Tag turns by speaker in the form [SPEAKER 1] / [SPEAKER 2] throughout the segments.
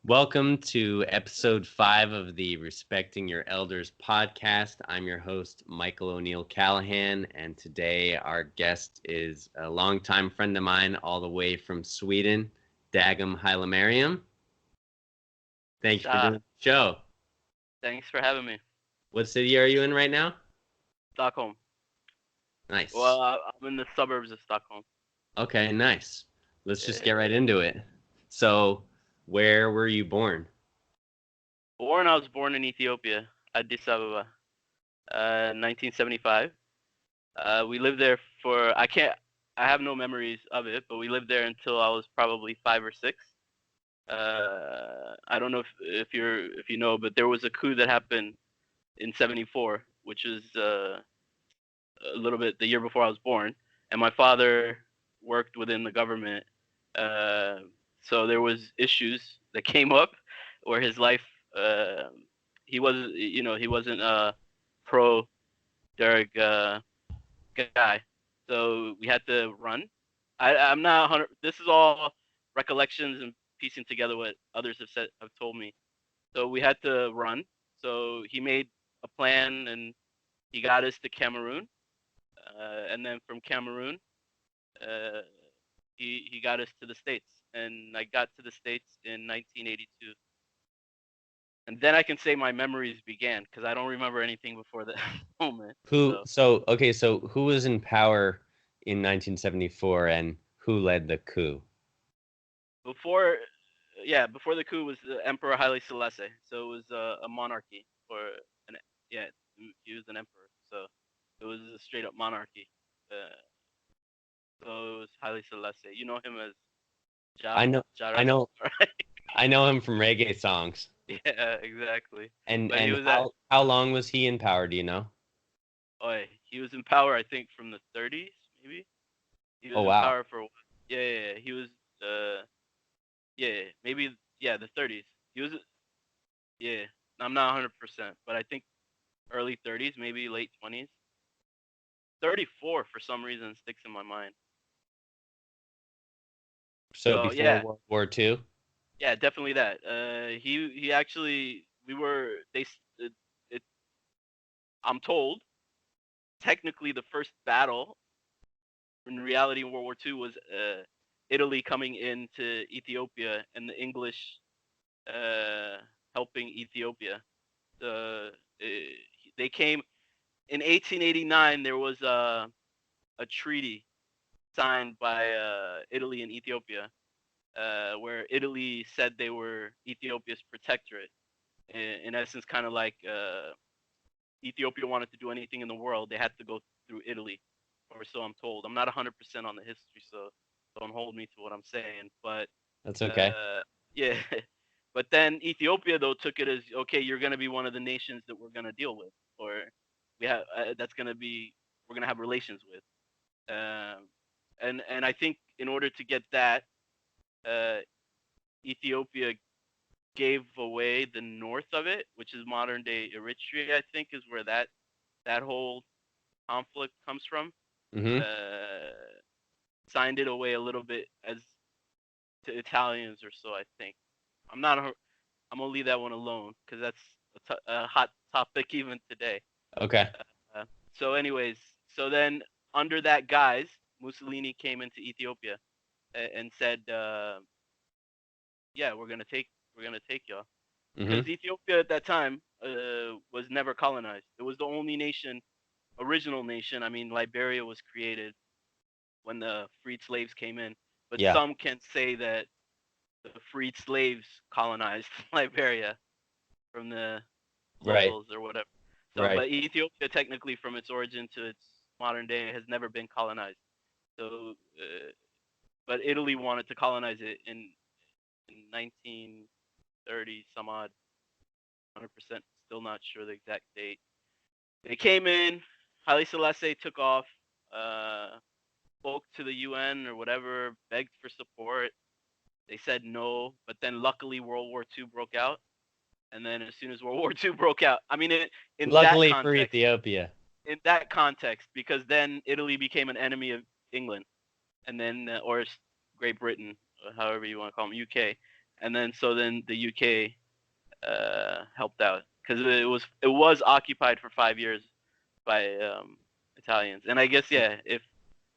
[SPEAKER 1] Welcome to episode 5 of the Respecting Your Elders podcast. I'm your host, Michael O'Neill Callahan, and today our guest is a longtime friend of mine all the way from Sweden, Dagem Hailemariam. Thank you for doing the show.
[SPEAKER 2] Thanks for having me.
[SPEAKER 1] What city are you in right now?
[SPEAKER 2] Stockholm.
[SPEAKER 1] Nice.
[SPEAKER 2] Well, I'm in the suburbs of Stockholm.
[SPEAKER 1] Okay, nice. Let's just get right into it. So, where were you born?
[SPEAKER 2] I was born in Ethiopia, Addis Ababa, 1975. We lived there for I have no memories of it, but we lived there until I was probably 5 or 6. I don't know if you know, but there was a coup that happened in '74, which is a little bit the year before I was born, and my father worked within the government. So there was issues that came up where his life, he wasn't a pro Derek guy. So we had to run. I'm not 100. This is all recollections and piecing together what others have told me. So we had to run. So he made a plan and he got us to Cameroon, and then from Cameroon, he got us to the States, and I got to the States in 1982. And then I can say my memories began because I don't remember anything before that moment.
[SPEAKER 1] So who was in power in 1974 and who led the coup?
[SPEAKER 2] Before the coup was the Emperor Haile Selassie. So it was a monarchy, he was an emperor. So it was a straight up monarchy. So it was Haile Selassie. You know him as
[SPEAKER 1] I know him from reggae songs.
[SPEAKER 2] Yeah, exactly.
[SPEAKER 1] And how long was he in power? Do you know?
[SPEAKER 2] Oh, he was in power, I think, from the 30s, maybe. He was in power for he was the 30s. He was I'm not 100%, but I think early 30s, maybe late 20s. 34 for some reason sticks in my mind.
[SPEAKER 1] So before World War II?
[SPEAKER 2] Yeah, definitely that. He actually I'm told technically the first battle in reality in World War II was Italy coming into Ethiopia and the English helping Ethiopia. They came in 1889. There was a treaty signed by Italy and Ethiopia, where Italy said they were Ethiopia's protectorate. In essence, kind of like Ethiopia wanted to do anything in the world, they had to go through Italy, or so I'm told. I'm not 100% on the history, so don't hold me to what I'm saying. But
[SPEAKER 1] that's okay.
[SPEAKER 2] Yeah, but then Ethiopia though took it as, okay, you're going to be one of the nations that we're going to deal with, or we're going to have relations with. And I think in order to get that, Ethiopia gave away the north of it, which is modern day Eritrea, I think, is where that whole conflict comes from.
[SPEAKER 1] Mm-hmm.
[SPEAKER 2] Signed it away a little bit as to Italians or so, I think. I'm gonna leave that one alone because that's a hot topic even today.
[SPEAKER 1] Okay.
[SPEAKER 2] So then under that guise, Mussolini came into Ethiopia and said, "Yeah, we're gonna take y'all," because Ethiopia at that time was never colonized. It was the only original nation. I mean, Liberia was created when the freed slaves came in, but some can say that the freed slaves colonized Liberia from the locals or whatever. So, but Ethiopia, technically, from its origin to its modern day, has never been colonized. So, but Italy wanted to colonize it in 1930 some odd. 100%, still not sure the exact date. They came in. Haile Selassie took off. Spoke to the UN or whatever, begged for support. They said no, but then luckily World War II broke out. And then as soon as World War II broke out, I mean,
[SPEAKER 1] luckily that context, for Ethiopia.
[SPEAKER 2] In that context, because then Italy became an enemy of England, and then or Great Britain, or however you want to call them, UK, and then the UK helped out because it was occupied for 5 years by Italians. And I guess if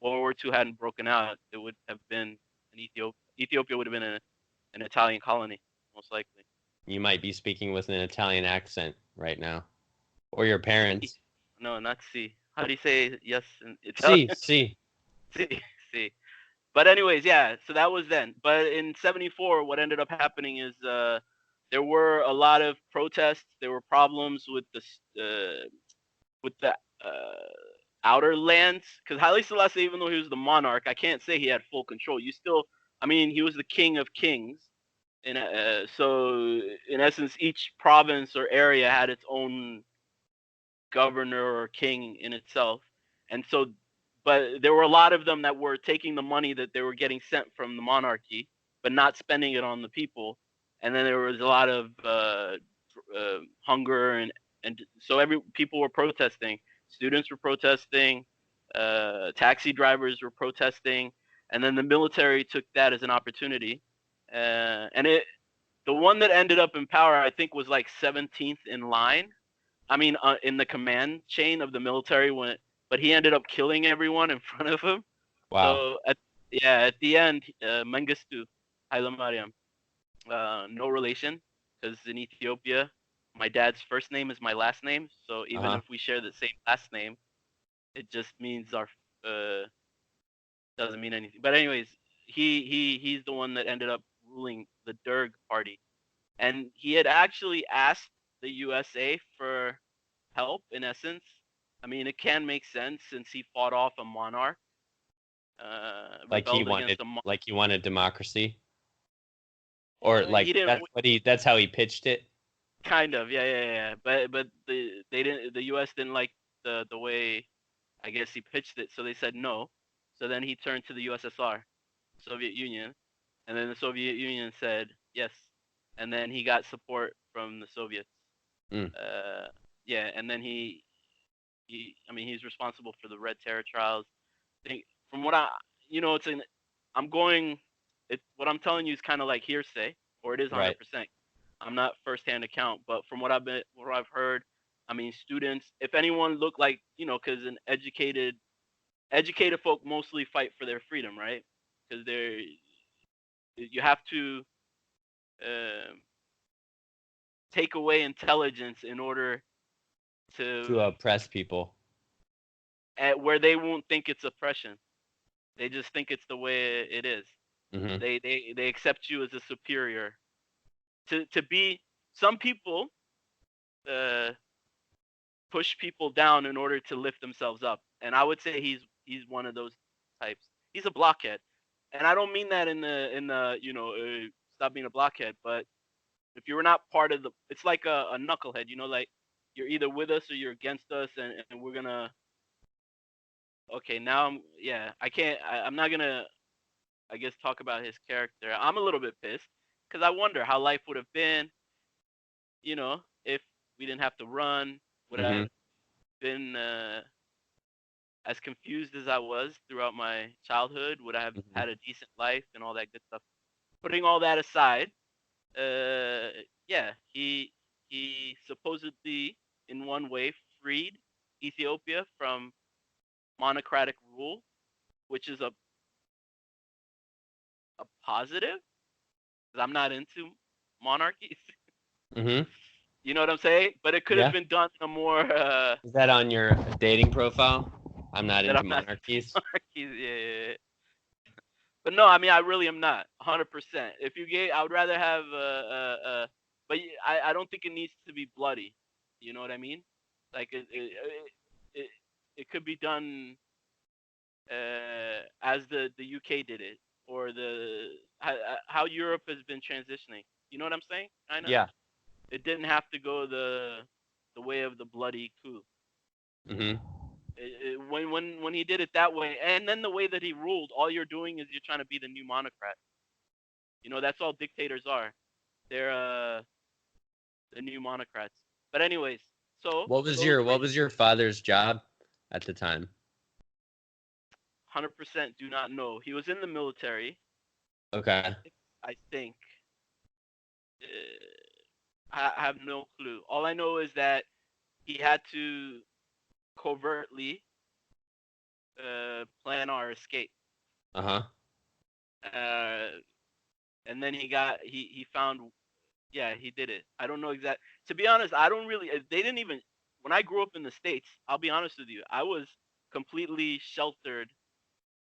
[SPEAKER 2] World War II hadn't broken out, it would have been an Ethiopia would have been an Italian colony, most likely.
[SPEAKER 1] You might be speaking with an Italian accent right now, or your parents.
[SPEAKER 2] No, not C. How do you say yes in Italian?
[SPEAKER 1] C.
[SPEAKER 2] C. But anyways, so that was then. But in 74, what ended up happening is there were a lot of protests. There were problems with the outer lands, because Haile Selassie, even though he was the monarch, I can't say he had full control. He was the king of kings. And so in essence, each province or area had its own governor or king in itself. And so, but there were a lot of them that were taking the money that they were getting sent from the monarchy, but not spending it on the people. And then there was a lot of hunger, and so people were protesting. Students were protesting. Taxi drivers were protesting, and then the military took that as an opportunity. The one that ended up in power, I think, was like 17th in line. I mean, in the command chain of the military, but he ended up killing everyone in front of him.
[SPEAKER 1] Wow.
[SPEAKER 2] So at the end, Mengistu Hailemariam, no relation, because in Ethiopia, my dad's first name is my last name. So even if we share the same last name, it just means our doesn't mean anything. But anyways, he's the one that ended up ruling the Derg party, and he had actually asked the USA for help. In essence, I mean, it can make sense since he fought off a monarch,
[SPEAKER 1] Like he wanted democracy, or like that's how he pitched it.
[SPEAKER 2] Kind of, yeah. But the US didn't like the way, I guess, he pitched it, so they said no. So then he turned to the USSR, Soviet Union, and then the Soviet Union said yes, and then he got support from the Soviets. And then he's responsible for the Red Terror trials. From what what I'm telling you is kind of like hearsay, or it is 100%. Right. I'm not firsthand account, but from what I've heard, I mean, students, if anyone look like, because an educated folk mostly fight for their freedom, right? Because you have to take away intelligence in order to
[SPEAKER 1] oppress people,
[SPEAKER 2] where they won't think it's oppression. They just think it's the way it is. Mm-hmm. They accept you as a superior. To be, some people push people down in order to lift themselves up, and I would say he's one of those types. He's a blockhead, and I don't mean that in the stop being a blockhead, but if you were not part of it's like a knucklehead, like you're either with us or you're against us, and we're gonna. Okay, now I'm not gonna, I guess, talk about his character. I'm a little bit pissed because I wonder how life would have been, if we didn't have to run. Would I have been as confused as I was throughout my childhood? Would I have had a decent life and all that good stuff? Putting all that aside, he supposedly, in one way, freed Ethiopia from monocratic rule, which is a positive, because I'm not into monarchies. You know what I'm saying? But it could have been done in a more.
[SPEAKER 1] Is that on your dating profile? I'm not into monarchies.
[SPEAKER 2] Yeah. But no, I mean, I really am not 100%. If you gay, I would rather have but I don't think it needs to be bloody. You know what I mean? Like it could be done as the UK did it, or how Europe has been transitioning. You know what I'm saying? I know.
[SPEAKER 1] Yeah.
[SPEAKER 2] It didn't have to go the way of the bloody coup. When he did it that way, and then the way that he ruled, all you're doing is you're trying to be the new monocrat. That's all dictators are. They're the new monocrats. But anyways, so
[SPEAKER 1] what was your father's job at the time?
[SPEAKER 2] 100% do not know. He was in the military.
[SPEAKER 1] Okay.
[SPEAKER 2] I think. I have no clue. All I know is that he had to covertly plan our escape.
[SPEAKER 1] Uh-huh.
[SPEAKER 2] Uh, and then he found, yeah, he did it. I don't know exact. To be honest, I don't really. They didn't even. When I grew up in the States, I'll be honest with you, I was completely sheltered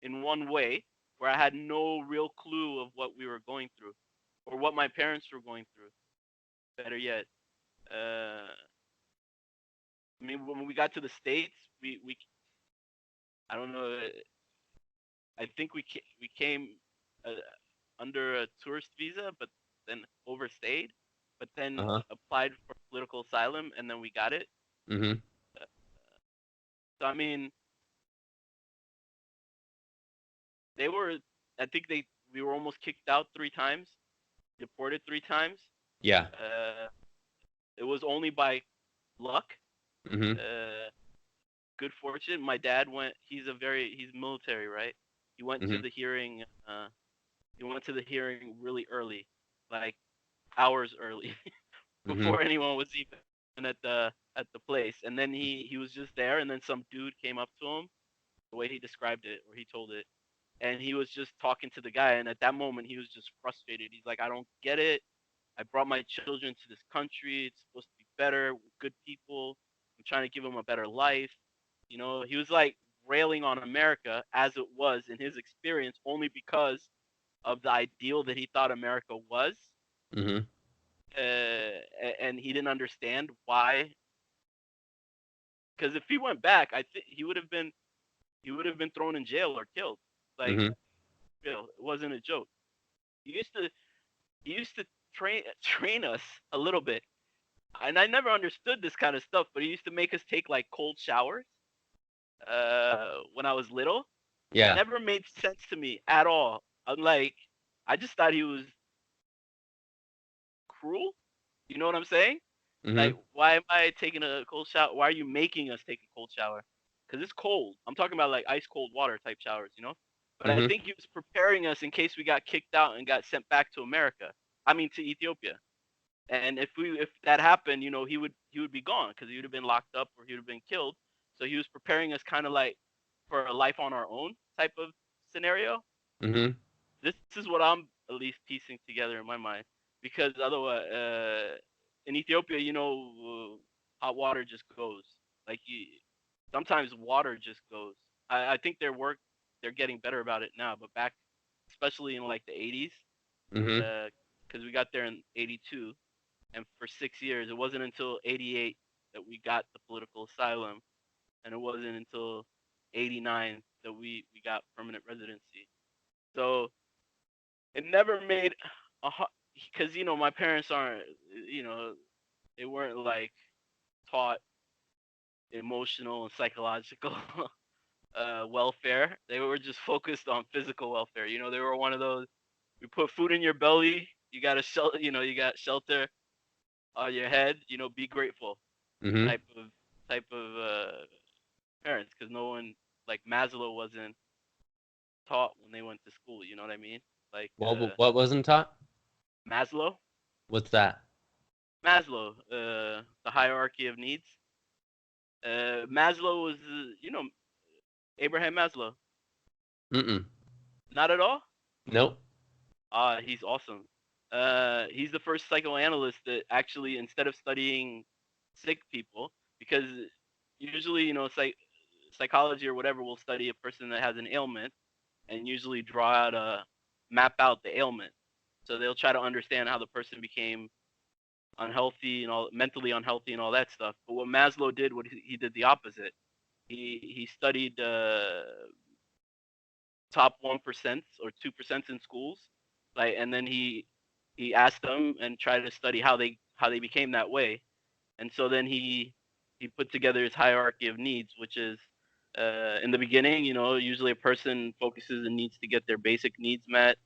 [SPEAKER 2] in one way, where I had no real clue of what we were going through, or what my parents were going through. Better yet, I mean, when we got to the States, we I don't know. I think we came uh, under a tourist visa, but then overstayed, but then
[SPEAKER 1] Uh-huh.
[SPEAKER 2] applied for political asylum, and then we got it.
[SPEAKER 1] Mm-hmm.
[SPEAKER 2] Uh, so I mean, they were. I think we were almost kicked out 3 times, deported 3 times.
[SPEAKER 1] Yeah.
[SPEAKER 2] Uh, it was only by luck,
[SPEAKER 1] Mm-hmm.
[SPEAKER 2] good fortune. My dad went. He's military, right? He went to
[SPEAKER 1] Mm-hmm.
[SPEAKER 2] the hearing. He went to the hearing really early, like hours early,
[SPEAKER 1] Mm-hmm.
[SPEAKER 2] before anyone was even at the place. And then he was just there, and then some dude came up to him, the way he described it or he told it, and he was just talking to the guy. And at that moment, he was just frustrated. He's like, I don't get it. I brought my children to this country. It's supposed to be better, good people. I'm trying to give them a better life. He was like railing on America as it was in his experience, only because of the ideal that he thought America was.
[SPEAKER 1] Mm-hmm.
[SPEAKER 2] And he didn't understand why. Because if he went back, I think he would have been thrown in jail or killed. Like,
[SPEAKER 1] Mm-hmm.
[SPEAKER 2] it wasn't a joke. He used to he used to train us a little bit, and I never understood this kind of stuff. But he used to make us take like cold showers when I was little.
[SPEAKER 1] Yeah.
[SPEAKER 2] Never made sense to me at all. I'm like, I just thought he was cruel. You know what I'm saying? Like,
[SPEAKER 1] Mm-hmm.
[SPEAKER 2] why am I taking a cold shower? Why are you making us take a cold shower? Because it's cold. I'm talking about like ice cold water type showers. But I
[SPEAKER 1] Mm-hmm.
[SPEAKER 2] think he was preparing us in case we got kicked out and got sent back to America. I mean, to Ethiopia. And if that happened, he would be gone because he would have been locked up or he would have been killed. So he was preparing us kind of like for a life on our own type of scenario.
[SPEAKER 1] Mm-hmm.
[SPEAKER 2] This is what I'm at least piecing together in my mind, because otherwise, in Ethiopia, hot water just goes. Like, sometimes water just goes. I think they're getting better about it now, but back, especially in like the 80s,
[SPEAKER 1] Mm-hmm.
[SPEAKER 2] because we got there in 82, and for 6 years, it wasn't until 88 that we got the political asylum, and it wasn't until 89 that we got permanent residency. So it never made a because my parents aren't, you know they weren't like taught emotional and psychological welfare. They were just focused on physical welfare. They were one of those, we put food in your belly, you got a shelter, you got shelter on your head, be grateful
[SPEAKER 1] Mm-hmm.
[SPEAKER 2] type of parents, because no one, like Maslow, wasn't taught when they went to school. You know what I mean? Like,
[SPEAKER 1] What wasn't taught?
[SPEAKER 2] Maslow.
[SPEAKER 1] What's that?
[SPEAKER 2] Maslow, the hierarchy of needs. Maslow was, Abraham Maslow.
[SPEAKER 1] Mm-mm.
[SPEAKER 2] Not at all.
[SPEAKER 1] Nope.
[SPEAKER 2] He's awesome. He's the first psychoanalyst that actually, instead of studying sick people, because usually, psychology or whatever will study a person that has an ailment and usually map out the ailment. So they'll try to understand how the person became unhealthy and all, mentally unhealthy and all that stuff. But what Maslow did, he did the opposite. He studied top 1% or 2% in schools, like, and then he asked them and tried to study how they became that way. And so then he put together his hierarchy of needs, which is, in the beginning, usually a person focuses and needs to get their basic needs met.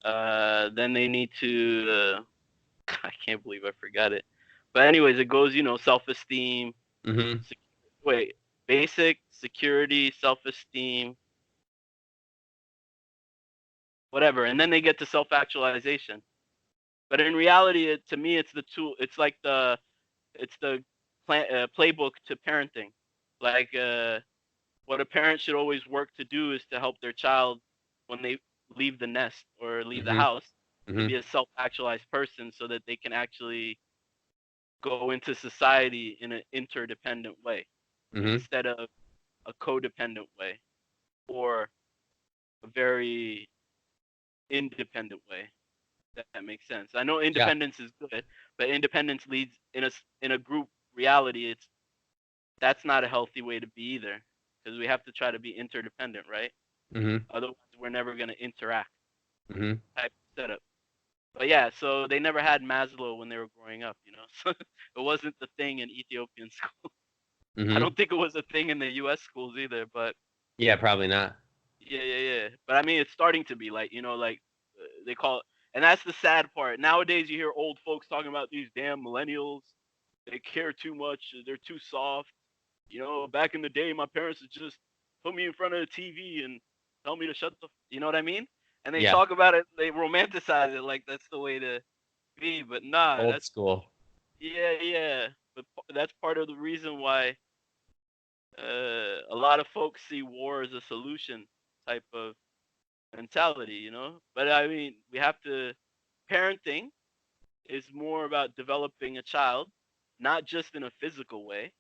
[SPEAKER 2] Then they need to I can't believe I forgot it. But anyways, it goes, self-esteem,
[SPEAKER 1] Mm-hmm.
[SPEAKER 2] sec- wait, basic, security, self-esteem, whatever, and then they get to self-actualization. But in reality, to me, it's the tool. It's like the playbook to parenting. Like what a parent should always work to do is to help their child when they leave the nest or leave the
[SPEAKER 1] Mhm.
[SPEAKER 2] house to
[SPEAKER 1] Mhm.
[SPEAKER 2] be a self-actualized person so that they can actually go into society in an interdependent way
[SPEAKER 1] Mhm.
[SPEAKER 2] instead of a codependent way or a very independent way. That makes sense. I know
[SPEAKER 1] Yeah.
[SPEAKER 2] independence is good, but independence leads in a group reality. That's not a healthy way to be either, because we have to try to be interdependent, right?
[SPEAKER 1] Mhm.
[SPEAKER 2] Otherwise, we're never going to interact.
[SPEAKER 1] Mhm.
[SPEAKER 2] Type of setup. But yeah, so they never had Maslow when they were growing up, you know. So it wasn't the thing in Ethiopian school. I
[SPEAKER 1] Mhm.
[SPEAKER 2] don't think it was a thing in the U.S. schools either. But
[SPEAKER 1] Yeah, probably not.
[SPEAKER 2] yeah. But I mean, it's starting to be like, you know, like they call it, and that's the sad part. Nowadays, you hear old folks talking about these damn millennials. They care too much. They're too soft. You know, back in the day, my parents would just put me in front of the TV and tell me to shut the. You know what I mean? And they
[SPEAKER 1] Yeah.
[SPEAKER 2] talk about it. They romanticize it like that's the way to be. But nah,
[SPEAKER 1] Old
[SPEAKER 2] that's
[SPEAKER 1] school.
[SPEAKER 2] yeah. But that's part of the reason why a lot of folks see war as a solution type of mentality. You know, but I mean, we have to. Parenting is more about developing a child, not just in a physical way,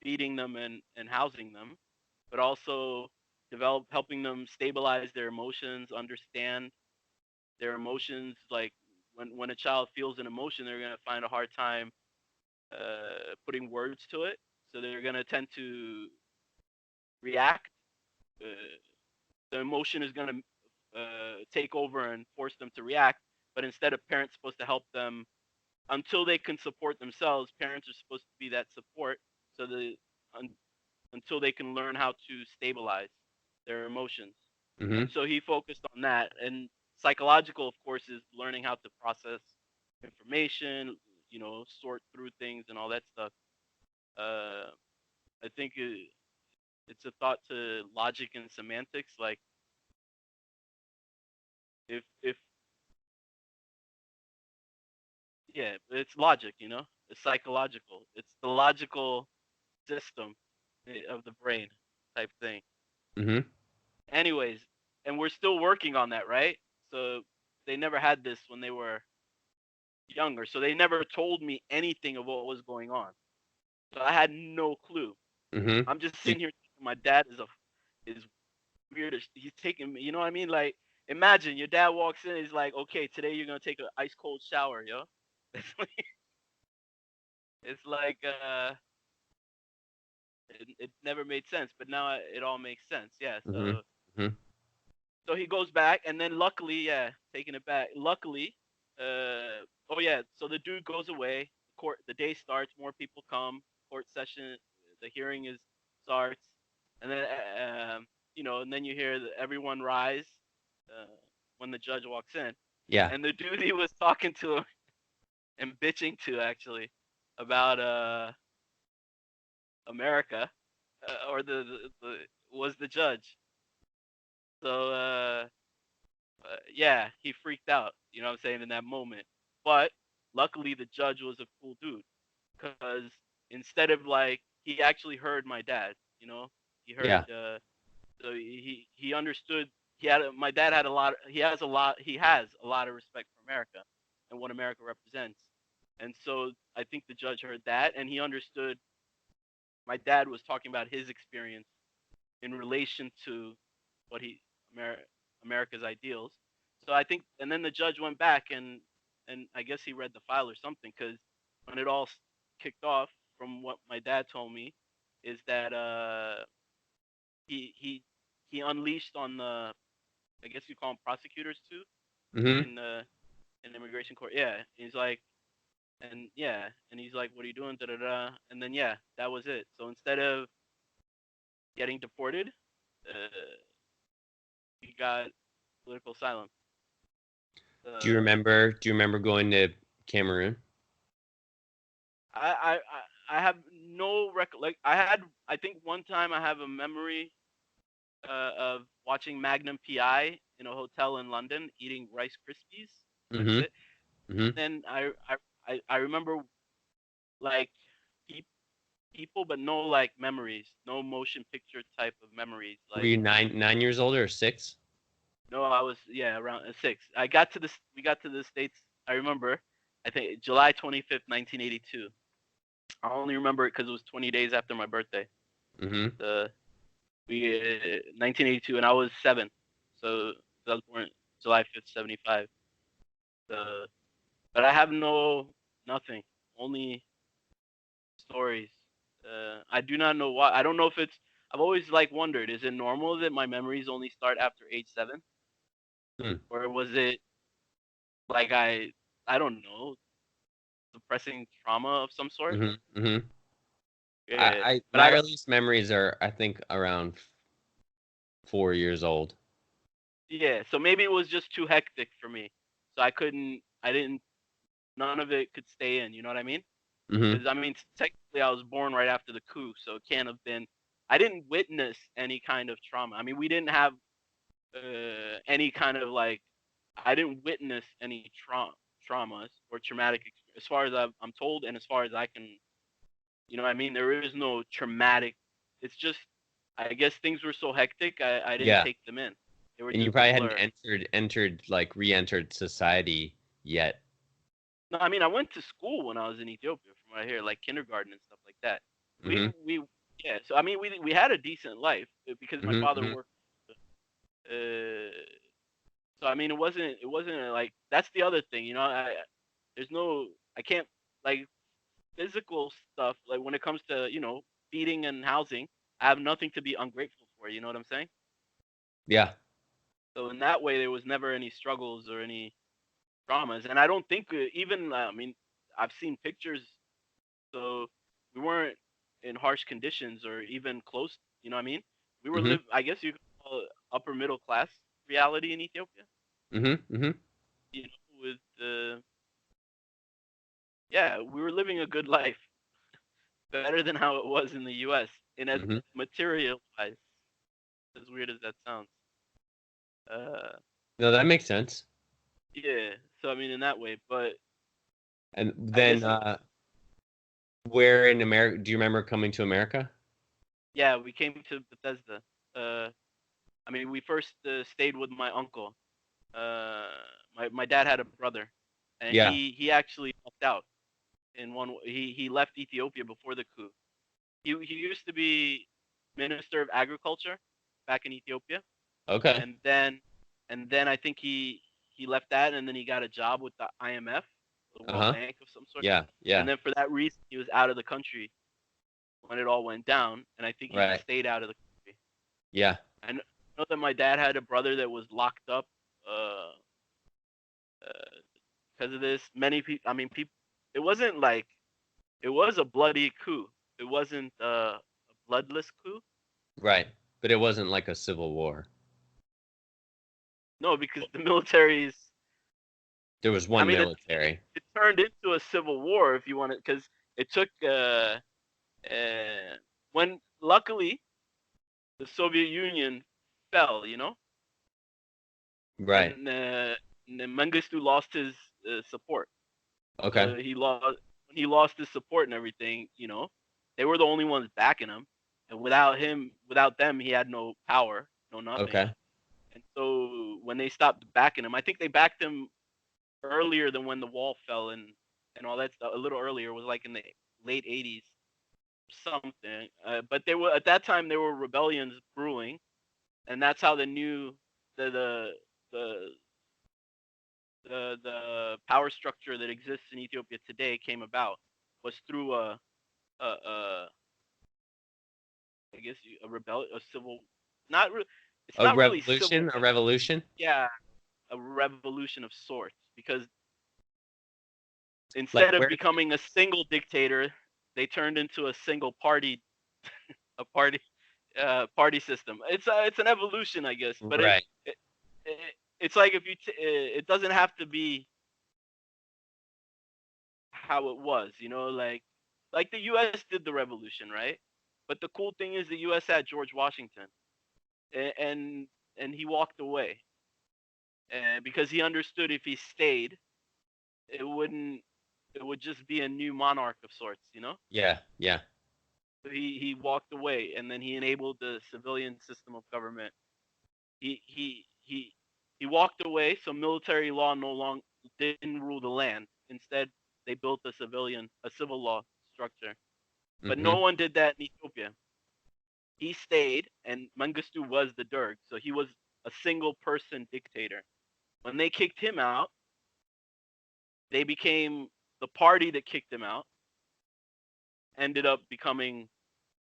[SPEAKER 2] feeding them and housing them, but also helping them stabilize their emotions, understand their emotions. Like when a child feels an emotion, they're gonna find a hard time putting words to it, so they're gonna tend to react. Uh, the emotion is gonna take over and force them to react. But instead of parents supposed to help them until they can support themselves, parents are supposed to be that support so that un, until they can learn how to stabilize their emotions. And
[SPEAKER 1] Mhm.
[SPEAKER 2] so he focused on that. And psychological, of course, is learning how to process information, you know, sort through things and all that stuff. Uh, I think it's a thought to logic and semantics. Like if yeah, it's logic, you know, it's psychological. It's the logical system of the brain type thing.
[SPEAKER 1] Mhm.
[SPEAKER 2] Anyways, and we're still working on that, right? So they never had this when they were younger. So they never told me anything of what was going on. So I had no clue.
[SPEAKER 1] Mhm.
[SPEAKER 2] I'm just
[SPEAKER 1] You,
[SPEAKER 2] sitting here thinking my dad is weird. He's taking me, you know what I mean? Like imagine your dad walks in, he's like, "Okay, today you're gonna take an ice cold shower, yo." It's like it never made sense, but now it all makes sense. Yeah.
[SPEAKER 1] mhm. Mhm.
[SPEAKER 2] So he goes back, and then luckily, yeah, taking it back. Luckily, oh yeah, so the dude goes away. The day starts. More people come. Court session. The hearing is starts, and then you know, and then you hear everyone rise uh, when the judge walks in,
[SPEAKER 1] Yeah.
[SPEAKER 2] and the dude he was talking to and bitching to actually about America or the was the judge. So yeah, he freaked out. You know what I'm saying in that moment. But luckily, the judge was a cool dude because instead of like he actually heard my dad. You know, he heard.
[SPEAKER 1] Yeah.
[SPEAKER 2] So he understood. He had my dad had a lot. He has a lot. He has a lot of respect for America and what America represents. And so I think the judge heard that and he understood. My dad was talking about his experience in relation to what Amer- America's ideals. So I think, and then the judge went back and I guess he read the file or something because when it all kicked off, from what my dad told me, is that he he he unleashed on the I guess you call them prosecutors too
[SPEAKER 1] Mhm.
[SPEAKER 2] in immigration court. Yeah, he's like and he's like, what are you doing? Da da da. And then yeah, that was it. So instead of getting deported, uh, he got political asylum.
[SPEAKER 1] Do you remember going to Cameroon?
[SPEAKER 2] I have no like I think one time I have a memory of watching Magnum PI in a hotel in London eating Rice Krispies. That's
[SPEAKER 1] Mhm.
[SPEAKER 2] it.
[SPEAKER 1] Mm-hmm.
[SPEAKER 2] Then I remember like pe- people, but no like memories, no motion picture type of memories.
[SPEAKER 1] Were
[SPEAKER 2] Like
[SPEAKER 1] you 9 years old or 6?
[SPEAKER 2] no, I was yeah around 6. I got to this. We got to the states. I remember. I think July 25th, 1982. I only remember it because it was 20 days after my birthday.
[SPEAKER 1] Mm-hmm.
[SPEAKER 2] The we 1982, and I was 7. So I was born July 5th, 75. The but I have nothing, only stories. I do not know why. I don't know if it's. I've always like wondered: is it normal that my memories only start after age 7,
[SPEAKER 1] Hmm.
[SPEAKER 2] or was it like I don't know, suppressing trauma of some sort?
[SPEAKER 1] Mm-hmm. Mm-hmm.
[SPEAKER 2] Yeah, but
[SPEAKER 1] My earliest memories are, I think, around 4 years old.
[SPEAKER 2] yeah. So maybe it was just too hectic for me, so I couldn't. I didn't. None of it could stay in. You know what I mean?
[SPEAKER 1] Mm-hmm.
[SPEAKER 2] Because I mean, technically, I was born right after the coup, so it can't have been. I didn't witness any kind of trauma. I mean, we didn't have any kind of like. I didn't witness any traumas or traumatic, as far as I'm told, and as far as I can. You know what I mean? There is no traumatic. It's just, I guess things were so hectic, I didn't
[SPEAKER 1] Yeah.
[SPEAKER 2] take them in. They were
[SPEAKER 1] And you
[SPEAKER 2] just a
[SPEAKER 1] probably hadn't
[SPEAKER 2] blur.
[SPEAKER 1] re-entered society yet.
[SPEAKER 2] No, I mean, I went to school when I was in Ethiopia, from what I hear, like kindergarten and stuff like that.
[SPEAKER 1] Mm-hmm.
[SPEAKER 2] We yeah. So I mean, we had a decent life because my
[SPEAKER 1] Mm-hmm.
[SPEAKER 2] father
[SPEAKER 1] Mm-hmm.
[SPEAKER 2] worked. So I mean, it wasn't like that's the other thing, you know. There's no I can't like physical stuff like when it comes to feeding and housing. I have nothing to be ungrateful for. You know what I'm saying?
[SPEAKER 1] Yeah.
[SPEAKER 2] So in that way, there was never any struggles or any dramas, and I don't think even I mean I've seen pictures, so we weren't in harsh conditions or even close. You know what I mean? We were
[SPEAKER 1] Mm-hmm.
[SPEAKER 2] I guess you could call it upper middle class reality in Ethiopia.
[SPEAKER 1] Mm-hmm. Mm-hmm.
[SPEAKER 2] You know, with yeah, we were living a good life, better than how it was in the U.S. in as
[SPEAKER 1] Mm-hmm.
[SPEAKER 2] material wise. As weird as that sounds. Uh,
[SPEAKER 1] No, that makes sense.
[SPEAKER 2] yeah. So I mean, in that way, but
[SPEAKER 1] And
[SPEAKER 2] I
[SPEAKER 1] then,
[SPEAKER 2] guess
[SPEAKER 1] where in America do you remember coming to America?
[SPEAKER 2] yeah, we came to Bethesda. Uh, I mean, we first stayed with my uncle. Uh, my dad had a brother, and
[SPEAKER 1] Yeah.
[SPEAKER 2] he actually left out in one. He left Ethiopia before the coup. He used to be minister of agriculture back in Ethiopia,
[SPEAKER 1] Okay.
[SPEAKER 2] and then I think he left that, and then he got a job with the IMF, the World
[SPEAKER 1] Uh-huh.
[SPEAKER 2] Bank of some sort.
[SPEAKER 1] Yeah.
[SPEAKER 2] And
[SPEAKER 1] Yeah.
[SPEAKER 2] then for that reason, he was out of the country when it all went down, and I think he
[SPEAKER 1] Right.
[SPEAKER 2] stayed out of the country.
[SPEAKER 1] Yeah.
[SPEAKER 2] I know that my dad had a brother that was locked up uh, because of this. Many people, I mean, people. It wasn't like it was a bloody coup. It wasn't a bloodless coup.
[SPEAKER 1] Right. But it wasn't like a civil war.
[SPEAKER 2] No, because the military is.
[SPEAKER 1] There was
[SPEAKER 2] I
[SPEAKER 1] one
[SPEAKER 2] mean,
[SPEAKER 1] military.
[SPEAKER 2] it turned into a civil war if you want it, because it took when luckily the Soviet Union fell. You know,
[SPEAKER 1] Right.
[SPEAKER 2] when Mengistu lost his support.
[SPEAKER 1] Okay.
[SPEAKER 2] He lost when he lost his support and everything. You know, they were the only ones backing him, and without them, he had no power, no nothing.
[SPEAKER 1] Okay.
[SPEAKER 2] And so when they stopped backing him, I think they backed him earlier than when the wall fell and all that stuff. A little earlier, it was like in the late '80s, something. But they were at that time there were rebellions brewing, and that's how the new the the power structure that exists in Ethiopia today came about was through a I guess a rebel a civil not re- it's
[SPEAKER 1] A
[SPEAKER 2] not really civil
[SPEAKER 1] revolution? A
[SPEAKER 2] but
[SPEAKER 1] revolution?
[SPEAKER 2] yeah a revolution of sorts because
[SPEAKER 1] Like
[SPEAKER 2] instead of
[SPEAKER 1] where?
[SPEAKER 2] becoming a single dictator they turned into a single party a party system. It's an evolution, I guess, but
[SPEAKER 1] Right.
[SPEAKER 2] it, it it's like if it doesn't have to be how it was, like the U.S. did the revolution, right? But the cool thing is the U.S. had George Washington, and and he walked away because he understood if he stayed, it wouldn't. It would just be a new monarch of sorts, you know.
[SPEAKER 1] Yeah, yeah.
[SPEAKER 2] So he walked away, and then he enabled the civilian system of government. He walked away, so military law no longer didn't rule the land. Instead, they built a civil law structure. But no
[SPEAKER 1] Mm-hmm.
[SPEAKER 2] one did that in Ethiopia. He stayed, and Mengistu was the Derg, so he was a single person dictator. When they kicked him out, they became the party that kicked him out, ended up becoming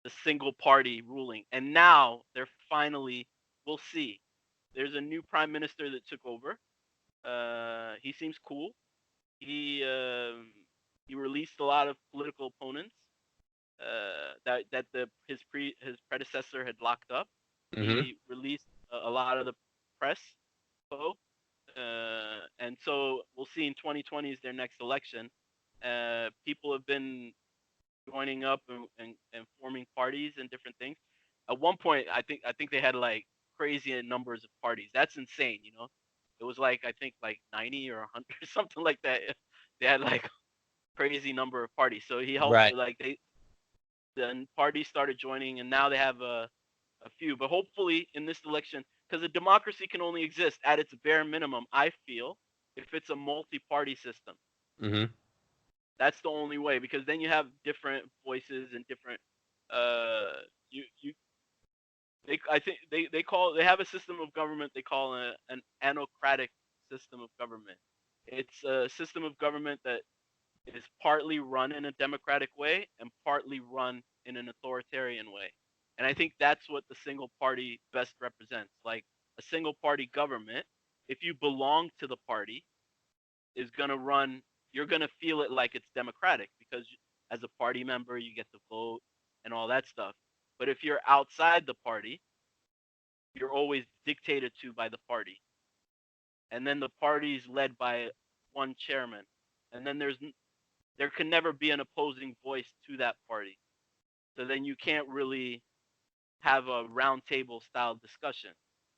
[SPEAKER 2] the single party ruling. And now they're finally, we'll see. There's a new prime minister that took over. He seems cool. He um, he released a lot of political opponents his predecessor had locked up.
[SPEAKER 1] Mm-hmm.
[SPEAKER 2] He released a lot of the press, and so we'll see in 2020 is their next election. People have been joining up and forming parties and different things. At one point, I think they had like crazy numbers of parties. That's insane, you know. It was like I think like 90 or 100 something like that. They had like crazy number of parties. So he helped
[SPEAKER 1] Right.
[SPEAKER 2] like they then parties started joining, and now they have a few. But hopefully, in this election, because a democracy can only exist at its bare minimum, I feel, if it's a multi-party system.
[SPEAKER 1] Mm-hmm.
[SPEAKER 2] That's the only way, because then you have different voices and different. You I think they have a system of government they call an anocratic system of government. It's a system of government that is partly run in a democratic way and partly run in an authoritarian way. And I think that's what the single party best represents. Like a single party government, if you belong to the party, is going to run, you're going to feel it like it's democratic because as a party member, you get to vote and all that stuff. But if you're outside the party, you're always dictated to by the party. And then the party is led by one chairman. And then there can never be an opposing voice to that party. So then you can't really have a roundtable style discussion.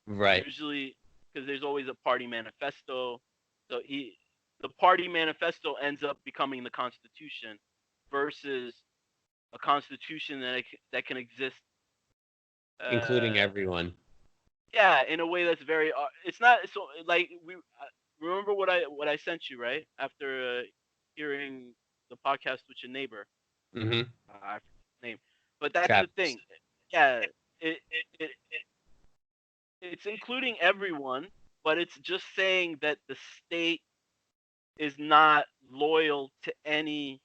[SPEAKER 1] Right.
[SPEAKER 2] Usually, because there's always a party manifesto. So the party manifesto ends up becoming the constitution versus a constitution that can exist.
[SPEAKER 1] Including
[SPEAKER 2] Uh,
[SPEAKER 1] everyone.
[SPEAKER 2] yeah, in a way that's very. It's not so like we remember what I sent you right after hearing the podcast with your neighbor.
[SPEAKER 1] Mm-hmm.
[SPEAKER 2] I forget his name, but that's the
[SPEAKER 1] Travis.
[SPEAKER 2] thing. Yeah, it, it it's including everyone, but it's just saying that the state is not loyal to any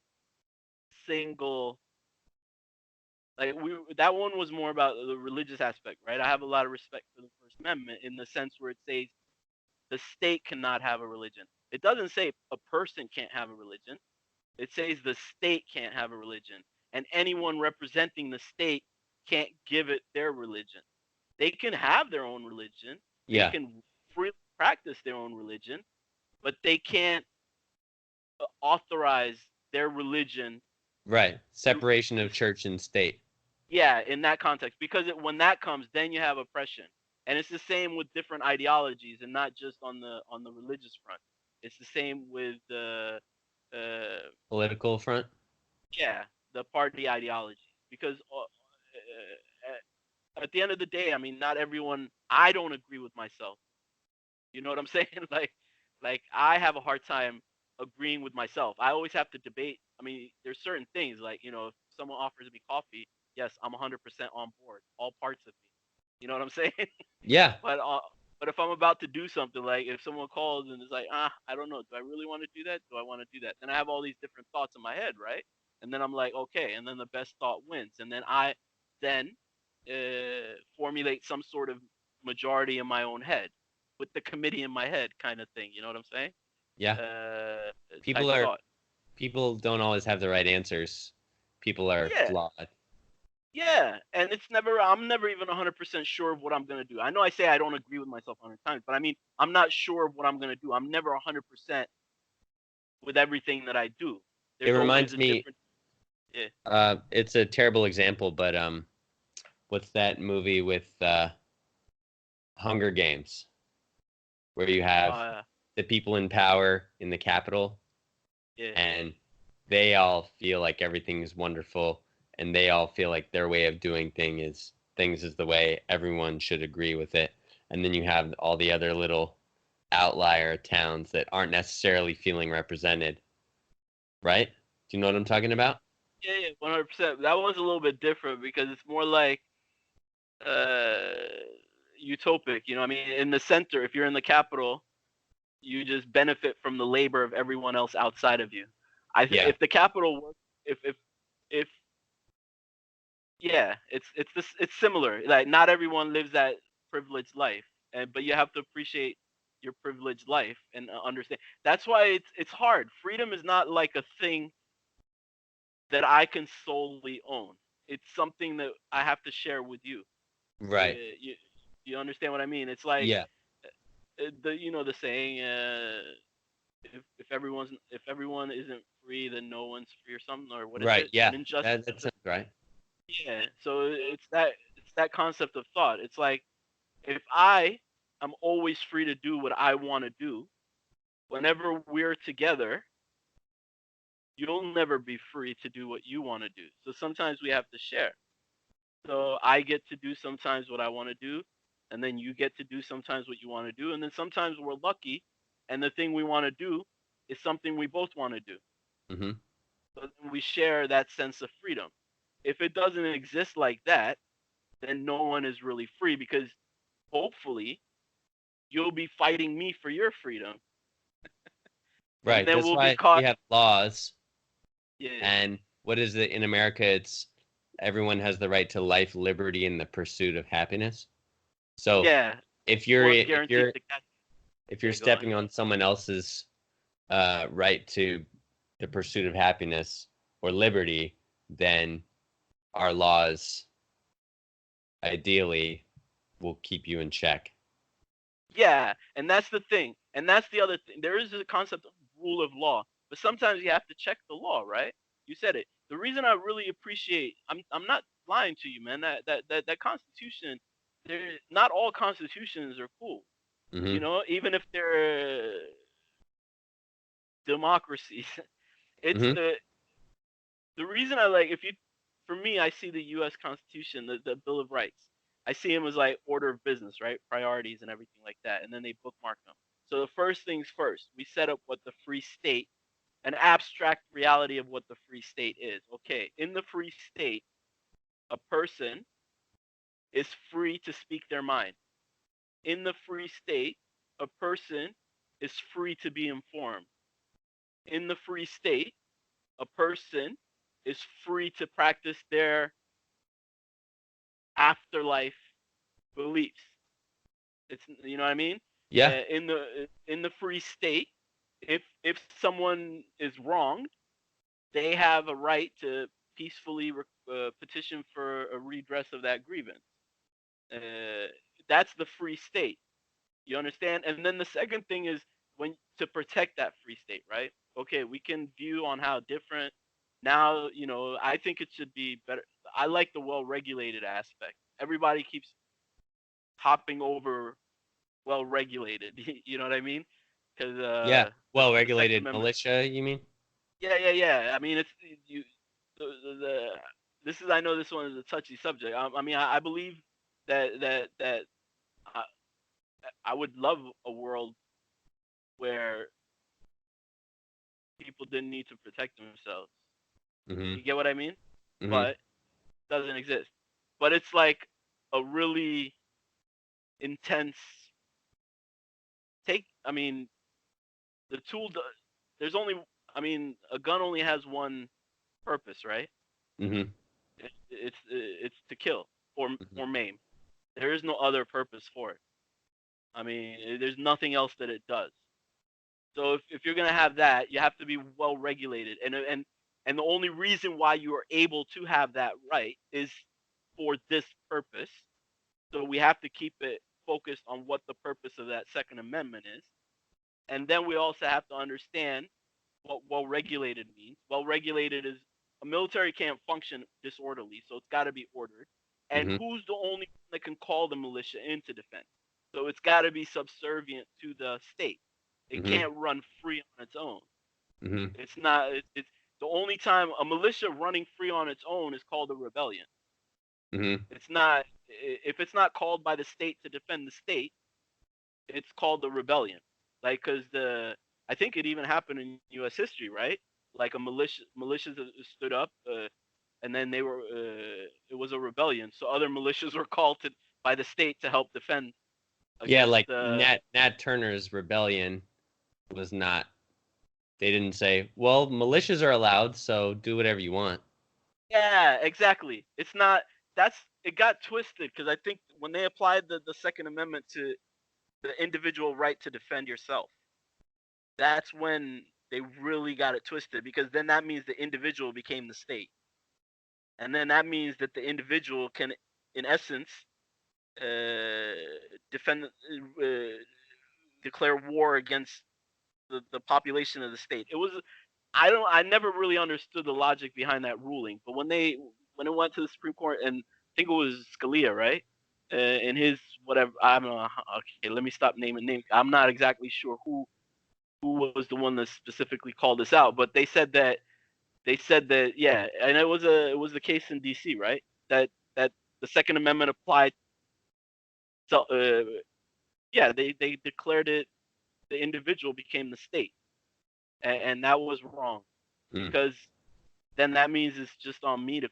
[SPEAKER 2] single. Like that one was more about the religious aspect, right? I have a lot of respect for the First Amendment in the sense where it says the state cannot have a religion. It doesn't say a person can't have a religion. It says the state can't have a religion, and anyone representing the state can't give it their religion. They can have their own religion. They
[SPEAKER 1] Yeah.
[SPEAKER 2] can freely practice their own religion, but they can't authorize their religion.
[SPEAKER 1] Right.
[SPEAKER 2] To,
[SPEAKER 1] Separation of church and state.
[SPEAKER 2] yeah, in that context, because when that comes, then you have oppression, and it's the same with different ideologies, and not just on the religious front. It's the same with the
[SPEAKER 1] Political front.
[SPEAKER 2] yeah, the party ideology, because at the end of the day, I mean, not everyone. I don't agree with myself. You know what I'm saying? Like I have a hard time agreeing with myself. I always have to debate. I mean, there's certain things like if someone offers me coffee, yes, I'm 100% on board, all parts of me. You know what I'm saying?
[SPEAKER 1] Yeah.
[SPEAKER 2] But if I'm about to do something, like if someone calls and is like, I don't know, do I really want to do that? Do I want to do that? Then I have all these different thoughts in my head, right? And then I'm like, okay, and then the best thought wins, and then I then formulate some sort of majority in my own head with the committee in my head, kind of thing. You know what I'm saying?
[SPEAKER 1] Yeah.
[SPEAKER 2] Type
[SPEAKER 1] People are
[SPEAKER 2] thought.
[SPEAKER 1] people don't always have the right answers. People are
[SPEAKER 2] Yeah,
[SPEAKER 1] flawed.
[SPEAKER 2] yeah, and it's never. I'm never even 100% sure of what I'm gonna do. I know I say I don't agree with myself 100 times, but I mean I'm not sure of what I'm gonna do. I'm never 100% with everything that I do.
[SPEAKER 1] It
[SPEAKER 2] There's always
[SPEAKER 1] reminds
[SPEAKER 2] a
[SPEAKER 1] me
[SPEAKER 2] different. Yeah.
[SPEAKER 1] it's a terrible example, but what's that movie with Hunger Games where you have
[SPEAKER 2] Uh,
[SPEAKER 1] the people in power in the capital
[SPEAKER 2] Yeah.
[SPEAKER 1] and they all feel like everything is wonderful, and they all feel like their way of doing things is the way everyone should agree with it. And then you have all the other little outlier towns that aren't necessarily feeling represented, right? Do you know what I'm talking about?
[SPEAKER 2] Yeah, yeah, 100%. That one's a little bit different because it's more like uh utopic. You know, I mean, in the center, if you're in the capital, you just benefit from the labor of everyone else outside of you.
[SPEAKER 1] Yeah.
[SPEAKER 2] If the capital works, if yeah, it's similar. Like not everyone lives that privileged life, and but you have to appreciate your privileged life and understand. That's why it's hard. Freedom is not like a thing that I can solely own. It's something that I have to share with you.
[SPEAKER 1] Right.
[SPEAKER 2] You you understand what I mean? It's like
[SPEAKER 1] Yeah.
[SPEAKER 2] the saying if everyone isn't free then no one's free or something, or what is
[SPEAKER 1] Right.
[SPEAKER 2] it?
[SPEAKER 1] Yeah.
[SPEAKER 2] An injustice.
[SPEAKER 1] That sounds right.
[SPEAKER 2] Yeah. So it's that concept of thought. It's like if I am always free to do what I want to do, whenever we're together, you'll never be free to do what you want to do. So sometimes we have to share. So I get to do sometimes what I want to do, and then you get to do sometimes what you want to do, and then sometimes we're lucky, and the thing we want to do is something we both want to do.
[SPEAKER 1] Hmm.
[SPEAKER 2] So then we share that sense of freedom. If it doesn't exist like that, then no one is really free because hopefully you'll be fighting me for your freedom, and
[SPEAKER 1] Right.
[SPEAKER 2] then
[SPEAKER 1] That's
[SPEAKER 2] we'll be
[SPEAKER 1] why we
[SPEAKER 2] caught.
[SPEAKER 1] have laws.
[SPEAKER 2] Yeah,
[SPEAKER 1] And what is it in America? It's everyone has the right to life, liberty, and the pursuit of happiness. So
[SPEAKER 2] yeah.
[SPEAKER 1] if
[SPEAKER 2] No
[SPEAKER 1] you're
[SPEAKER 2] one's
[SPEAKER 1] if
[SPEAKER 2] guaranteed
[SPEAKER 1] you're
[SPEAKER 2] to catch.
[SPEAKER 1] if you're
[SPEAKER 2] Yeah, go on.
[SPEAKER 1] stepping on someone else's right to the pursuit of happiness or liberty, then our laws ideally will keep you in check.
[SPEAKER 2] Yeah, and that's the thing. And that's the other thing. There is a concept of rule of law, but sometimes you have to check the law, right? You said it. The reason I really appreciate I'm not lying to you, man. That constitution, there not all constitutions are cool. You
[SPEAKER 1] Hmm.
[SPEAKER 2] know, even if they're democracies. It's
[SPEAKER 1] Hmm.
[SPEAKER 2] the reason I like if you for me I see the US Constitution, the Bill of Rights. I see them as like order of business, right? Priorities and everything like that. And then they bookmark them. So the first things first, we set up what the free state, an abstract reality of what the free state is. Okay, in the free state, a person is free to speak their mind. In the free state, a person is free to be informed. In the free state, a person is free to practice their afterlife beliefs. It's you know what I mean.
[SPEAKER 1] Yeah.
[SPEAKER 2] In the free state, if someone is wronged, they have a right to peacefully petition for a redress of that grievance. Uh, that's the free state. You understand? And then the second thing is when to protect that free state, right? Okay, we can view on how different now, I think it should be better. I like the well-regulated aspect. Everybody keeps hopping over well-regulated. You know what I mean? Because
[SPEAKER 1] Yeah.
[SPEAKER 2] the
[SPEAKER 1] Well
[SPEAKER 2] Second
[SPEAKER 1] regulated
[SPEAKER 2] Amendment.
[SPEAKER 1] militia, you mean?
[SPEAKER 2] Yeah, yeah, yeah. I mean, it's you. The this is I know this one is a touchy subject. I mean, I believe that I, I would love a world where people didn't need to protect themselves.
[SPEAKER 1] Hmm.
[SPEAKER 2] You get what I mean?
[SPEAKER 1] Hmm.
[SPEAKER 2] But it doesn't exist. But it's like a really intense take. I mean, the tool. There's only. I mean, a gun only has one purpose, right?
[SPEAKER 1] Hmm.
[SPEAKER 2] It's to kill
[SPEAKER 1] Hmm.
[SPEAKER 2] or maim. There is no other purpose for it. I mean, there's nothing else that it does. So if you're gonna have that, you have to be well regulated, and the only reason why you are able to have that right is for this purpose. So we have to keep it focused on what the purpose of that Second Amendment is, and then we also have to understand what well regulated means. Well regulated is a military can't function disorderly, so it's got to be ordered. And
[SPEAKER 1] Hmm.
[SPEAKER 2] who's the only one that can call the militia into defense? So it's got to be subservient to the state. It
[SPEAKER 1] Hmm.
[SPEAKER 2] can't run free on its own.
[SPEAKER 1] Mm-hmm.
[SPEAKER 2] It's not. It's the only time a militia running free on its own is called a rebellion.
[SPEAKER 1] Mm-hmm.
[SPEAKER 2] It's not. If it's not called by the state to defend the state, it's called a rebellion. Like, cause I think it even happened in U.S. history, right? Like a militias stood up, and then it was a rebellion. So other militias were called by the state to help defend
[SPEAKER 1] Yeah,
[SPEAKER 2] against
[SPEAKER 1] like Nat Turner's rebellion was not. They didn't say, "Well, militias are allowed, so do whatever you want."
[SPEAKER 2] Yeah, exactly. It's not. It got twisted because I think when they applied the Second Amendment to the individual right to defend yourself, that's when they really got it twisted, because then that means the individual became the state, and then that means that the individual can, in essence, uh, defend, declare war against the population of the state. It was I never really understood the logic behind that ruling, but when it went to the Supreme Court, and I think it was Scalia, right? In his whatever, I don't know. Okay, let me stop naming names. I'm not exactly sure who was the one that specifically called this out, but they said that yeah, and it was the case in D.C., right? That the Second Amendment applied. So yeah, they declared it, the individual became the state, and that was wrong,
[SPEAKER 1] Mm.
[SPEAKER 2] because then that means it's just on me to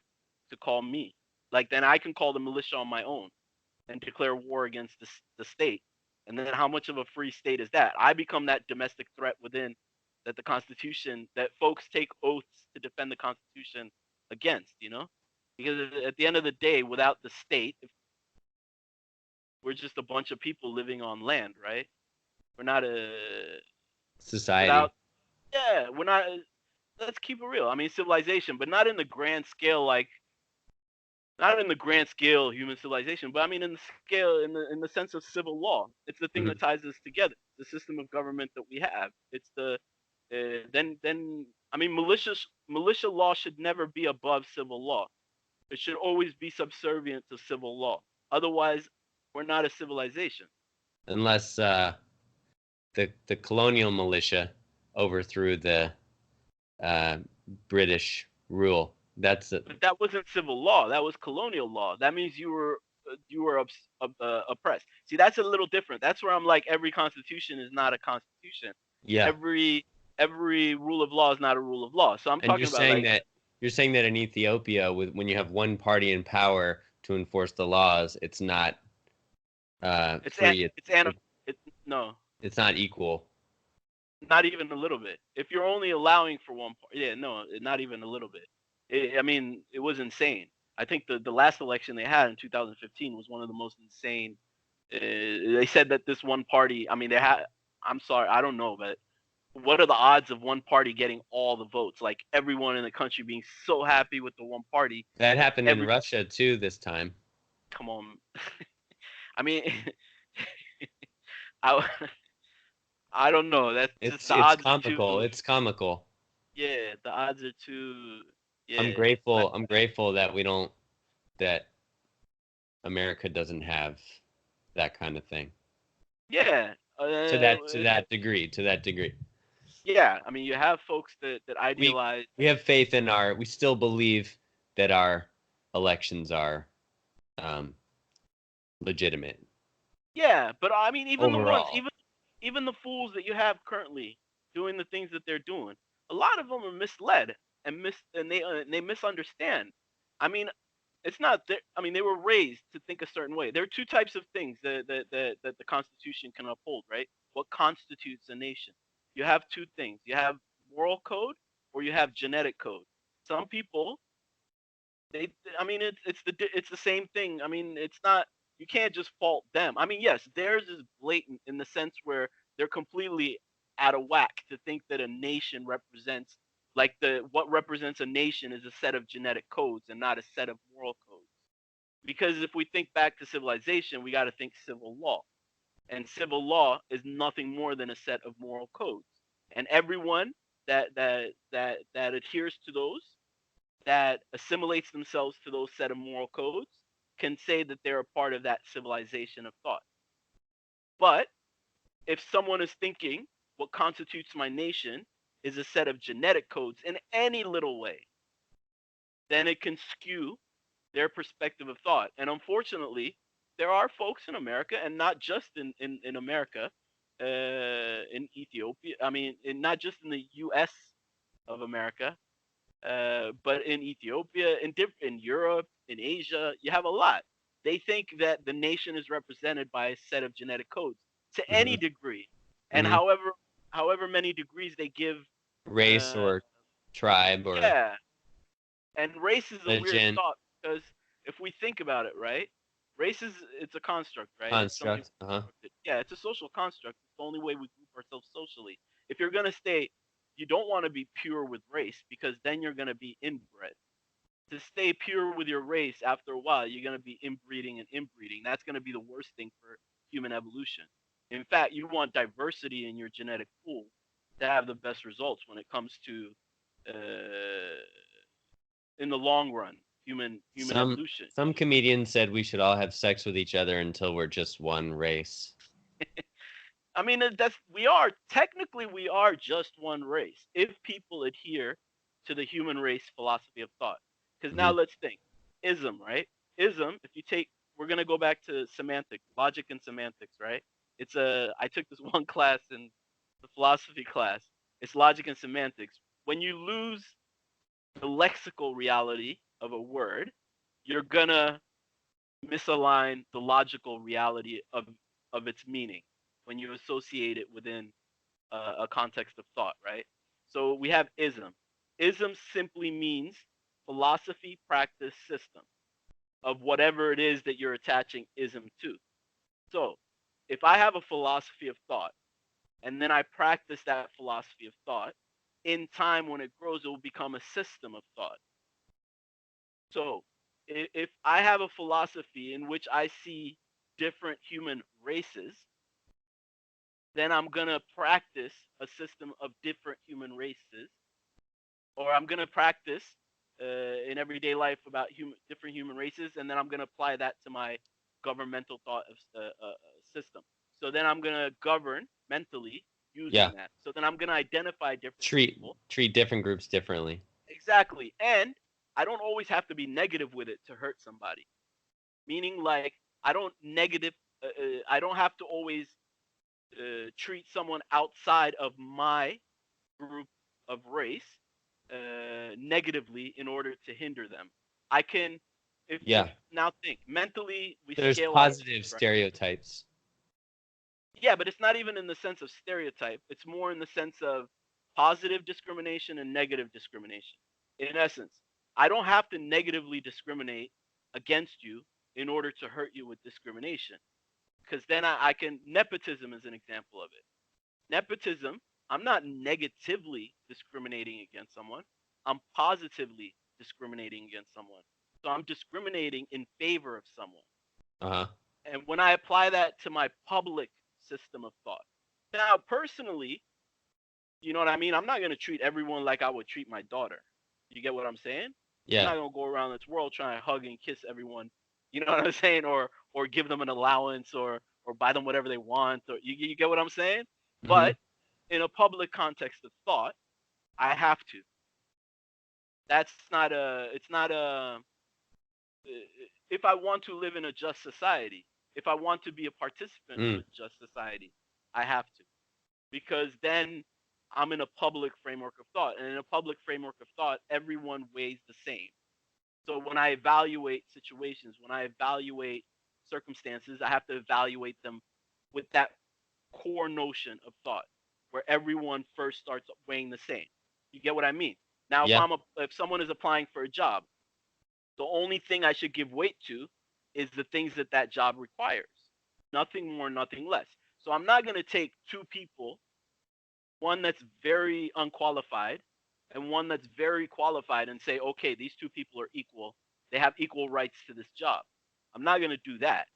[SPEAKER 2] call me. Like, then I can call the militia on my own and declare war against the state. And then how much of a free state is that? I become that domestic threat within that the Constitution, that folks take oaths to defend the Constitution against, Because at the end of the day, without the state, we're just a bunch of people living on land, right? We're not
[SPEAKER 1] Society.
[SPEAKER 2] without, yeah, we're not, let's keep it real. I mean, civilization, but not in the grand scale, like, not in the grand scale human civilization, but I mean in the scale, in the sense of civil law. It's the thing
[SPEAKER 1] Mm-hmm.
[SPEAKER 2] that ties us together. The system of government that we have. It's the then I mean, militia law should never be above civil law. It should always be subservient to civil law. Otherwise, we're not a civilization.
[SPEAKER 1] Unless the colonial militia overthrew the uh, British rule. That's a,
[SPEAKER 2] But that wasn't civil law. That was colonial law. That means you were oppressed. See, that's a little different. That's where I'm like, every constitution is not a constitution.
[SPEAKER 1] yeah.
[SPEAKER 2] Every rule of law is not a rule of law. So I'm
[SPEAKER 1] And
[SPEAKER 2] talking about, like,
[SPEAKER 1] you're saying that in Ethiopia, when you have one party in power to enforce the laws, it's not
[SPEAKER 2] it's
[SPEAKER 1] free.
[SPEAKER 2] it's an it, no,
[SPEAKER 1] It's not equal.
[SPEAKER 2] not even a little bit. If you're only allowing for one part, yeah, no, not even a little bit. I mean, it was insane. I think the last election they had in 2015 was one of the most insane. They said that this one party, I mean, they had. I'm sorry, I don't know, but what are the odds of one party getting all the votes? Like, everyone in the country being so happy with the one party.
[SPEAKER 1] That happened in
[SPEAKER 2] Every
[SPEAKER 1] Russia too this time.
[SPEAKER 2] Come on, I mean, I I don't know. That's just, the
[SPEAKER 1] It's
[SPEAKER 2] odds are too.
[SPEAKER 1] comical. It's comical.
[SPEAKER 2] Yeah, the odds are too.
[SPEAKER 1] I'm
[SPEAKER 2] Yeah, like,
[SPEAKER 1] grateful. I'm grateful that we don't that America doesn't have that kind of thing
[SPEAKER 2] yeah,
[SPEAKER 1] to that degree. To that degree,
[SPEAKER 2] yeah. I mean, you have folks that
[SPEAKER 1] we
[SPEAKER 2] idealize.
[SPEAKER 1] we have faith in our. We still believe that our elections are um, legitimate
[SPEAKER 2] Yeah, but I mean, even the ones,
[SPEAKER 1] overall.
[SPEAKER 2] even the fools that you have currently doing the things that they're doing, a lot of them are misled and they misunderstand. I mean, it's not their, I mean, they were raised to think a certain way. There are two types of things that the Constitution can uphold, right? What constitutes a nation? You have two things. You have moral code, or you have genetic code. Some people, they, I mean, it's the same thing. I mean, it's not, you can't just fault them. I mean, yes, theirs is blatant in the sense where they're completely out of whack to think that a nation represents, like, the what represents a nation is a set of genetic codes and not a set of moral codes. Because if we think back to civilization, we got to think civil law, and civil law is nothing more than a set of moral codes, and everyone that adheres to those, that assimilates themselves to those set of moral codes, can say that they're a part of that civilization of thought. But if someone is thinking what constitutes my nation is a set of genetic codes in any little way, then it can skew their perspective of thought. And unfortunately, there are folks in America, and not just in America, in Ethiopia, not just in the US of America, but in Ethiopia, in Europe, in Asia, you have a lot. They think that the nation is represented by a set of genetic codes to any degree, and
[SPEAKER 1] Mm-hmm.
[SPEAKER 2] however many degrees they give
[SPEAKER 1] Race or tribe or
[SPEAKER 2] yeah. And race is a weird
[SPEAKER 1] religion
[SPEAKER 2] thought because if we think about it, right? Race is it's a construct, right? It's something
[SPEAKER 1] construct. Uh-huh.
[SPEAKER 2] yeah, it's a social construct. It's the only way we group ourselves socially. If you're gonna stay, you don't want to be pure with race because then you're gonna be inbred. To stay pure with your race, after a while, you're gonna be inbreeding and inbreeding. That's gonna be the worst thing for human evolution. In fact, you want diversity in your genetic pool to have the best results when it comes to in the long run, human
[SPEAKER 1] Some
[SPEAKER 2] evolution.
[SPEAKER 1] some comedian said we should all have sex with each other until we're just one race.
[SPEAKER 2] I mean, we are just one race if people adhere to the human race philosophy of thought. Because now
[SPEAKER 1] Mm-hmm.
[SPEAKER 2] let's think, ism, right? Ism. If you take, we're gonna go back to semantics, logic and semantics, right? I took this one class in the philosophy class. It's logic and semantics. When you lose the lexical reality of a word, you're gonna misalign the logical reality of its meaning when you associate it within a context of thought, right? So we have ism. Ism simply means philosophy, practice, system of whatever it is that you're attaching ism to. So if I have a philosophy of thought and then I practice that philosophy of thought, in time when it grows, it will become a system of thought. So if I have a philosophy in which I see different human races, then I'm going to practice a system of different human races, or I'm going to practice in everyday life about different human races, and then I'm going to apply that to my governmental thought of system. So then I'm going to govern mentally
[SPEAKER 1] Yeah.
[SPEAKER 2] using that. So then I'm going to identify different people.
[SPEAKER 1] Treat different groups differently.
[SPEAKER 2] Exactly. And I don't always have to be negative with it to hurt somebody. Meaning, like, I don't have to always treat someone outside of my group of race negatively in order to hinder them. I can, if
[SPEAKER 1] Yeah.
[SPEAKER 2] now think mentally, we
[SPEAKER 1] There's
[SPEAKER 2] scale up,
[SPEAKER 1] positive
[SPEAKER 2] right?
[SPEAKER 1] stereotypes.
[SPEAKER 2] Yeah, but it's not even in the sense of stereotype. It's more in the sense of positive discrimination and negative discrimination. In essence, I don't have to negatively discriminate against you in order to hurt you with discrimination. Because then I can, nepotism is an example of it. Nepotism, I'm not negatively discriminating against someone, I'm positively discriminating against someone. So I'm discriminating in favor of someone.
[SPEAKER 1] Uh-huh.
[SPEAKER 2] And when I apply that to my public system of thought, now personally, you know what I mean? I'm not going to treat everyone like I would treat my daughter. You get what I'm saying? I'm
[SPEAKER 1] Yeah.
[SPEAKER 2] not going to go around this world trying to hug and kiss everyone. You know what I'm saying? Or give them an allowance or buy them whatever they want. Or you get what I'm saying?
[SPEAKER 1] Mm-hmm.
[SPEAKER 2] But in a public context of thought, I have to. That's not a. It's not a. If I want to live in a just society, if I want to be a participant of a just society, I have to, because then I'm in a public framework of thought, and in a public framework of thought, everyone weighs the same. So when I evaluate situations, when I evaluate circumstances, I have to evaluate them with that core notion of thought, where everyone first starts weighing the same. You get what I mean? Now,
[SPEAKER 1] Yeah.
[SPEAKER 2] if someone is applying for a job, the only thing I should give weight to is the things that that job requires. Nothing more, nothing less. So I'm not going to take two people, one that's very unqualified and one that's very qualified, and say, okay, these two people are equal. They have equal rights to this job. I'm not going to do that.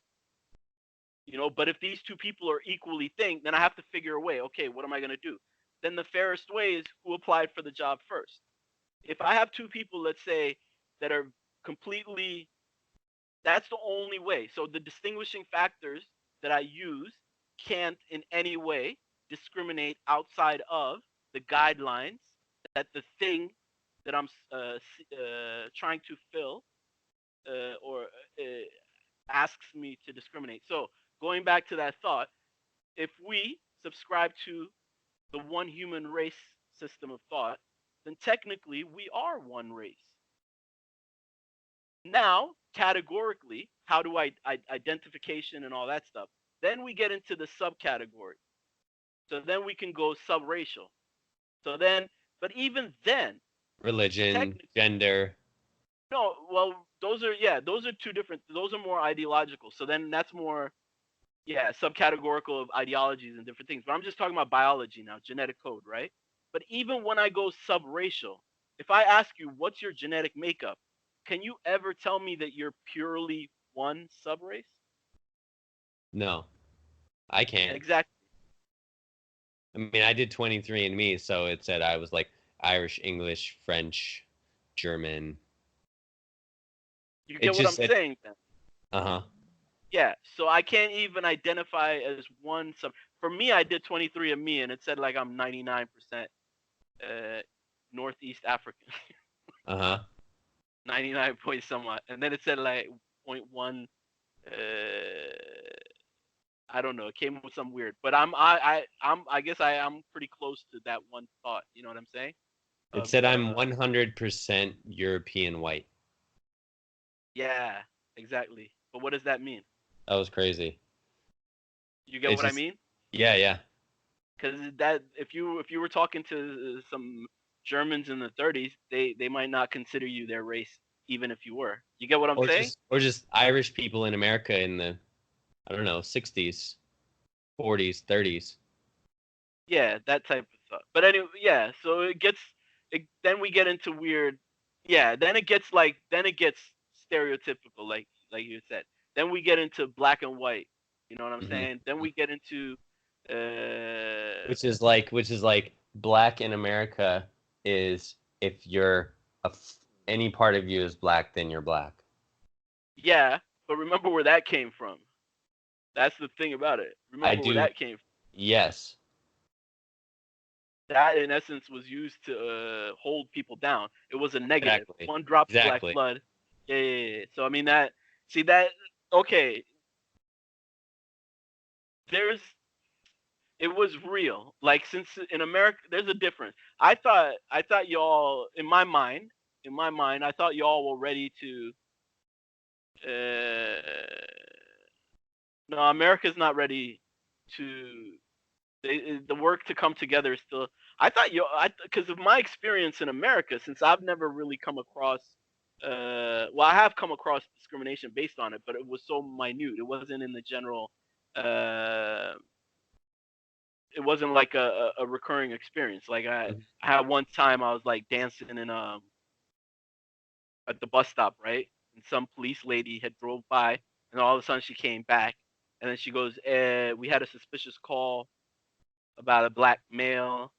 [SPEAKER 2] But if these two people are equally thing, then I have to figure a way. Okay, what am I going to do? Then the fairest way is who applied for the job first. If I have two people, let's say, that are completely, that's the only way. So the distinguishing factors that I use can't in any way discriminate outside of the guidelines that the thing that I'm trying to fill or asks me to discriminate. So going back to that thought, if we subscribe to the one human race system of thought, then technically we are one race. Now, categorically, how do I identification and all that stuff? Then we get into the subcategory. So then we can go subracial. So then, but even then,
[SPEAKER 1] Religion, gender.
[SPEAKER 2] no, well, those are two different. Those are more ideological. So then that's more, subcategorical of ideologies and different things. But I'm just talking about biology now, genetic code, right? But even when I go subracial, if I ask you what's your genetic makeup, can you ever tell me that you're purely one subrace?
[SPEAKER 1] No, I can't.
[SPEAKER 2] Exactly.
[SPEAKER 1] I mean, I did 23andMe, so it said I was like Irish, English, French, German.
[SPEAKER 2] You get what I'm saying then?
[SPEAKER 1] Uh-huh.
[SPEAKER 2] Yeah, so I can't even identify as one sub. For me, I did 23andMe, and it said like I'm 99% Northeast African.
[SPEAKER 1] Uh-huh.
[SPEAKER 2] 99 point somewhat, and then it said like 0.1. I don't know. It came with some weird, but I guess I'm pretty close to that one thought. You know what I'm saying?
[SPEAKER 1] It said I'm 100% European white.
[SPEAKER 2] Yeah, exactly. But what does that mean?
[SPEAKER 1] That was crazy.
[SPEAKER 2] You get what I mean?
[SPEAKER 1] Yeah, yeah.
[SPEAKER 2] Because that if you were talking to some Germans in the 30s, they might not consider you their race, even if you were. You get what I'm saying?
[SPEAKER 1] Or just Irish people in America in the, I don't know, 60s, 40s, 30s.
[SPEAKER 2] Yeah, that type of stuff. But anyway, yeah. So then we get into weird. Yeah, then it gets stereotypical, like you said. Then we get into black and white. You know what I'm saying? Then we get into
[SPEAKER 1] which is like black in America is if you're any part of you is black, then you're black.
[SPEAKER 2] Yeah, but remember where that came from. That's the thing about it. Remember where that came from.
[SPEAKER 1] Yes.
[SPEAKER 2] That in essence was used to hold people down. It was a negative.
[SPEAKER 1] Exactly.
[SPEAKER 2] One drop of black blood. Yeah. So I mean okay. It was real. Like, since in America there's a difference. I thought y'all, in my mind, I thought y'all were ready to no, America's not ready to the work to come together is still. I thought because of my experience in America, since I've never really come across I have come across discrimination based on it, but it was so minute. It wasn't in the general it wasn't like a recurring experience. Like I had one time I was like dancing in at the bus stop, right? And some police lady had drove by, and all of a sudden she came back, and then she goes, "We had a suspicious call about a black male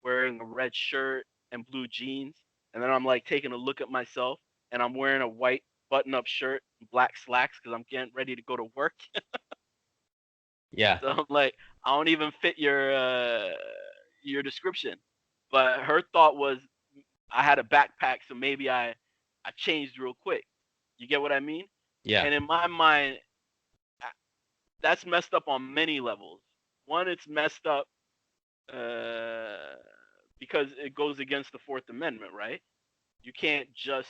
[SPEAKER 2] wearing a red shirt and blue jeans." And then I'm like taking a look at myself, and I'm wearing a white button-up shirt and black slacks because I'm getting ready to go to work.
[SPEAKER 1] Yeah.
[SPEAKER 2] So I'm like, I don't even fit your description. But her thought was I had a backpack, so maybe I changed real quick. You get what I mean?
[SPEAKER 1] Yeah.
[SPEAKER 2] And in my mind, that's messed up on many levels. One, it's messed up because it goes against the Fourth Amendment, right? You can't just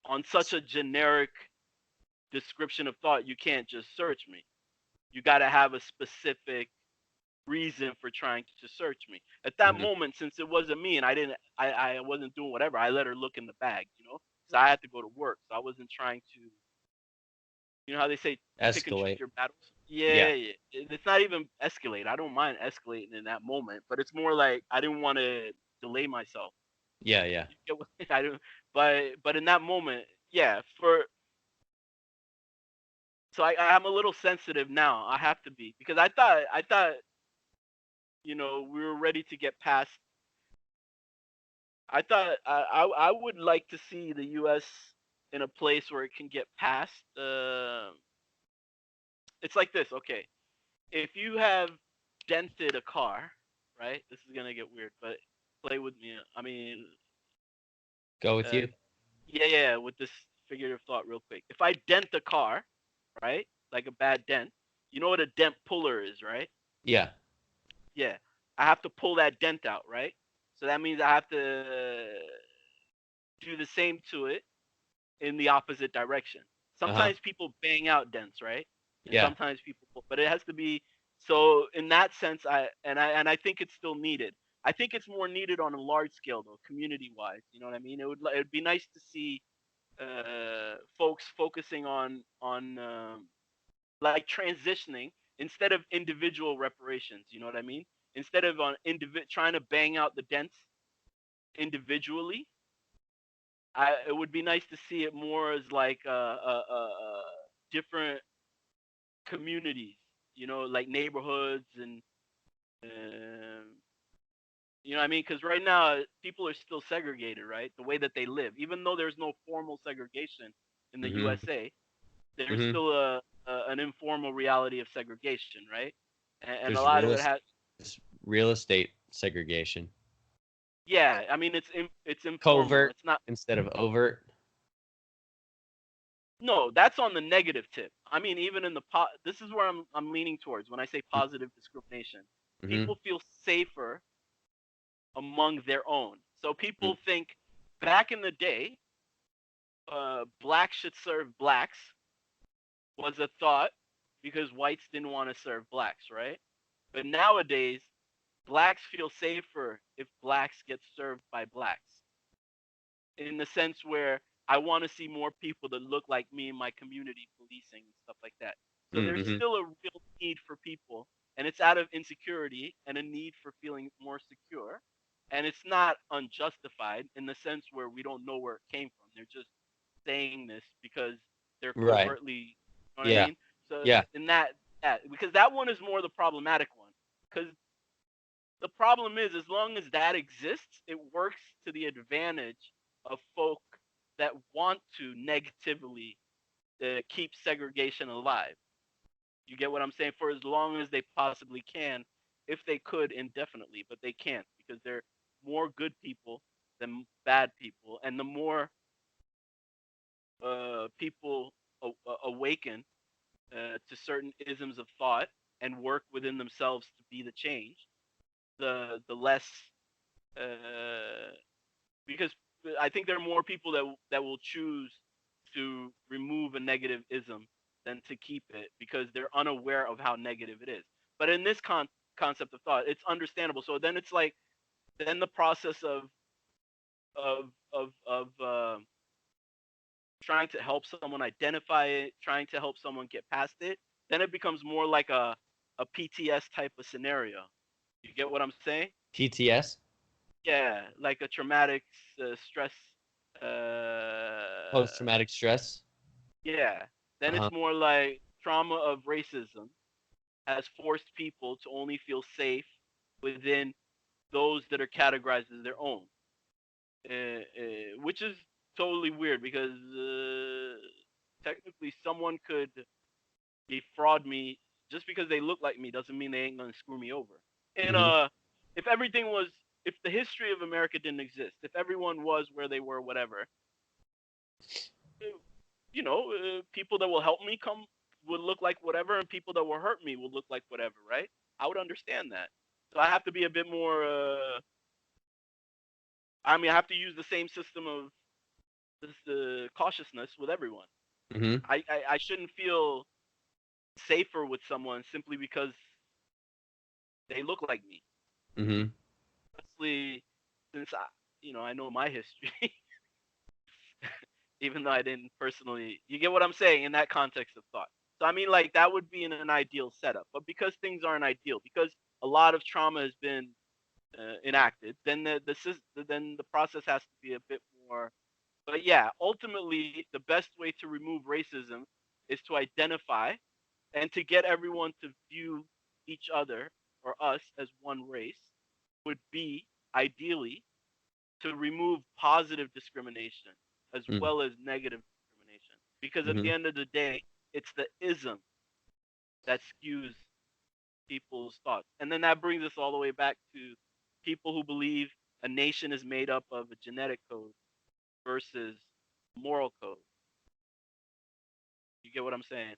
[SPEAKER 2] on such a generic description of thought, you can't just search me. You got to have a specific reason for trying to search me. At that moment, since it wasn't me and I wasn't doing whatever, I let her look in the bag, because I had to go to work, so I wasn't trying to, you know how they say, pick and choose your battles. Yeah. It's not even escalate. I don't mind escalating in that moment, but it's more like I didn't want to delay myself.
[SPEAKER 1] Yeah.
[SPEAKER 2] I don't. But in that moment, so I'm a little sensitive now. I have to be, because I thought we were ready to get past. I thought I would like to see the U.S. in a place where it can get past. It's like this, okay? If you have dented a car, right? This is gonna get weird, but play with me. I mean,
[SPEAKER 1] Go with
[SPEAKER 2] uh,
[SPEAKER 1] you.
[SPEAKER 2] yeah, with this figurative thought, real quick. If I dent the car, right, like a bad dent, you know what a dent puller is, right?
[SPEAKER 1] Yeah.
[SPEAKER 2] Yeah, I have to pull that dent out, right? So that means I have to do the same to it in the opposite direction.
[SPEAKER 1] Uh-huh.
[SPEAKER 2] Sometimes people bang out dents, right? And
[SPEAKER 1] Yeah.
[SPEAKER 2] sometimes people, but it has to be. So in that sense, I think it's still needed. I think it's more needed on a large scale though, community wise. You know what I mean? It'd be nice to see folks focusing on like transitioning instead of individual reparations. You know what I mean? Instead of on trying to bang out the dents individually, it would be nice to see it more as like different communities, you know, like neighborhoods and um, you know what I mean? Because right now people are still segregated, right? The way that they live, even though there's no formal segregation in the
[SPEAKER 1] Mm-hmm.
[SPEAKER 2] USA, there's
[SPEAKER 1] Mm-hmm.
[SPEAKER 2] still an informal reality of segregation, right? And a
[SPEAKER 1] There's
[SPEAKER 2] lot of it has,
[SPEAKER 1] real estate segregation.
[SPEAKER 2] yeah. I mean, it's informal.
[SPEAKER 1] Covert
[SPEAKER 2] It's not.
[SPEAKER 1] instead of overt.
[SPEAKER 2] No, that's on the negative tip. I mean, even in the this is where I'm leaning towards when I say positive discrimination.
[SPEAKER 1] Mm-hmm.
[SPEAKER 2] People feel safer among their own. So people think back in the day, blacks should serve blacks was a thought because whites didn't want to serve blacks, right? But nowadays, blacks feel safer if blacks get served by blacks. In the sense where I want to see more people that look like me in my community policing and stuff like that. So there's
[SPEAKER 1] Mm-hmm.
[SPEAKER 2] still a real need for people, and it's out of insecurity and a need for feeling more secure. And it's not unjustified in the sense where we don't know where it came from. They're just saying this because they're
[SPEAKER 1] Right.
[SPEAKER 2] covertly, you know what I
[SPEAKER 1] Yeah.
[SPEAKER 2] mean? So
[SPEAKER 1] Yeah.
[SPEAKER 2] in that because that one is more the problematic one. Because the problem is, as long as that exists, it works to the advantage of folk that want to negatively keep segregation alive. You get what I'm saying? For as long as they possibly can, if they could indefinitely, but they can't because they're more good people than bad people, and the more people awaken to certain isms of thought and work within themselves to be the change, the less because I think there are more people that will choose to remove a negative ism than to keep it because they're unaware of how negative it is. But in this concept of thought, it's understandable. So then it's like then the process of trying to help someone identify it, trying to help someone get past it, then it becomes more like a PTS type of scenario. You get what I'm saying?
[SPEAKER 1] PTS.
[SPEAKER 2] Yeah, like a traumatic stress.
[SPEAKER 1] Post traumatic stress.
[SPEAKER 2] Yeah, then
[SPEAKER 1] Uh-huh.
[SPEAKER 2] it's more like trauma of racism has forced people to only feel safe within those that are categorized as their own, which is totally weird because technically someone could defraud me just because they look like me doesn't mean they ain't gonna screw me over. And
[SPEAKER 1] Mm-hmm.
[SPEAKER 2] if everything was, if the history of America didn't exist, if everyone was where they were, whatever, you know, people that will help me come would look like whatever, and people that will hurt me would look like whatever, right? I would understand that. So I have to be a bit more. I mean, I have to use the same system of this cautiousness with everyone.
[SPEAKER 1] Mm-hmm.
[SPEAKER 2] I shouldn't feel safer with someone simply because they look like me.
[SPEAKER 1] Mm-hmm.
[SPEAKER 2] Honestly, since I know my history, even though I didn't personally. You get what I'm saying in that context of thought. So I mean, like that would be in an ideal setup, but because things aren't ideal, because a lot of trauma has been enacted, then then the process has to be a bit more. But yeah, ultimately, the best way to remove racism is to identify and to get everyone to view each other or us as one race would be ideally to remove positive discrimination as well as negative discrimination. Because at
[SPEAKER 1] Mm-hmm.
[SPEAKER 2] the end of the day, it's the ism that skews people's thoughts. And then that brings us all the way back to people who believe a nation is made up of a genetic code versus moral code. You get what I'm saying?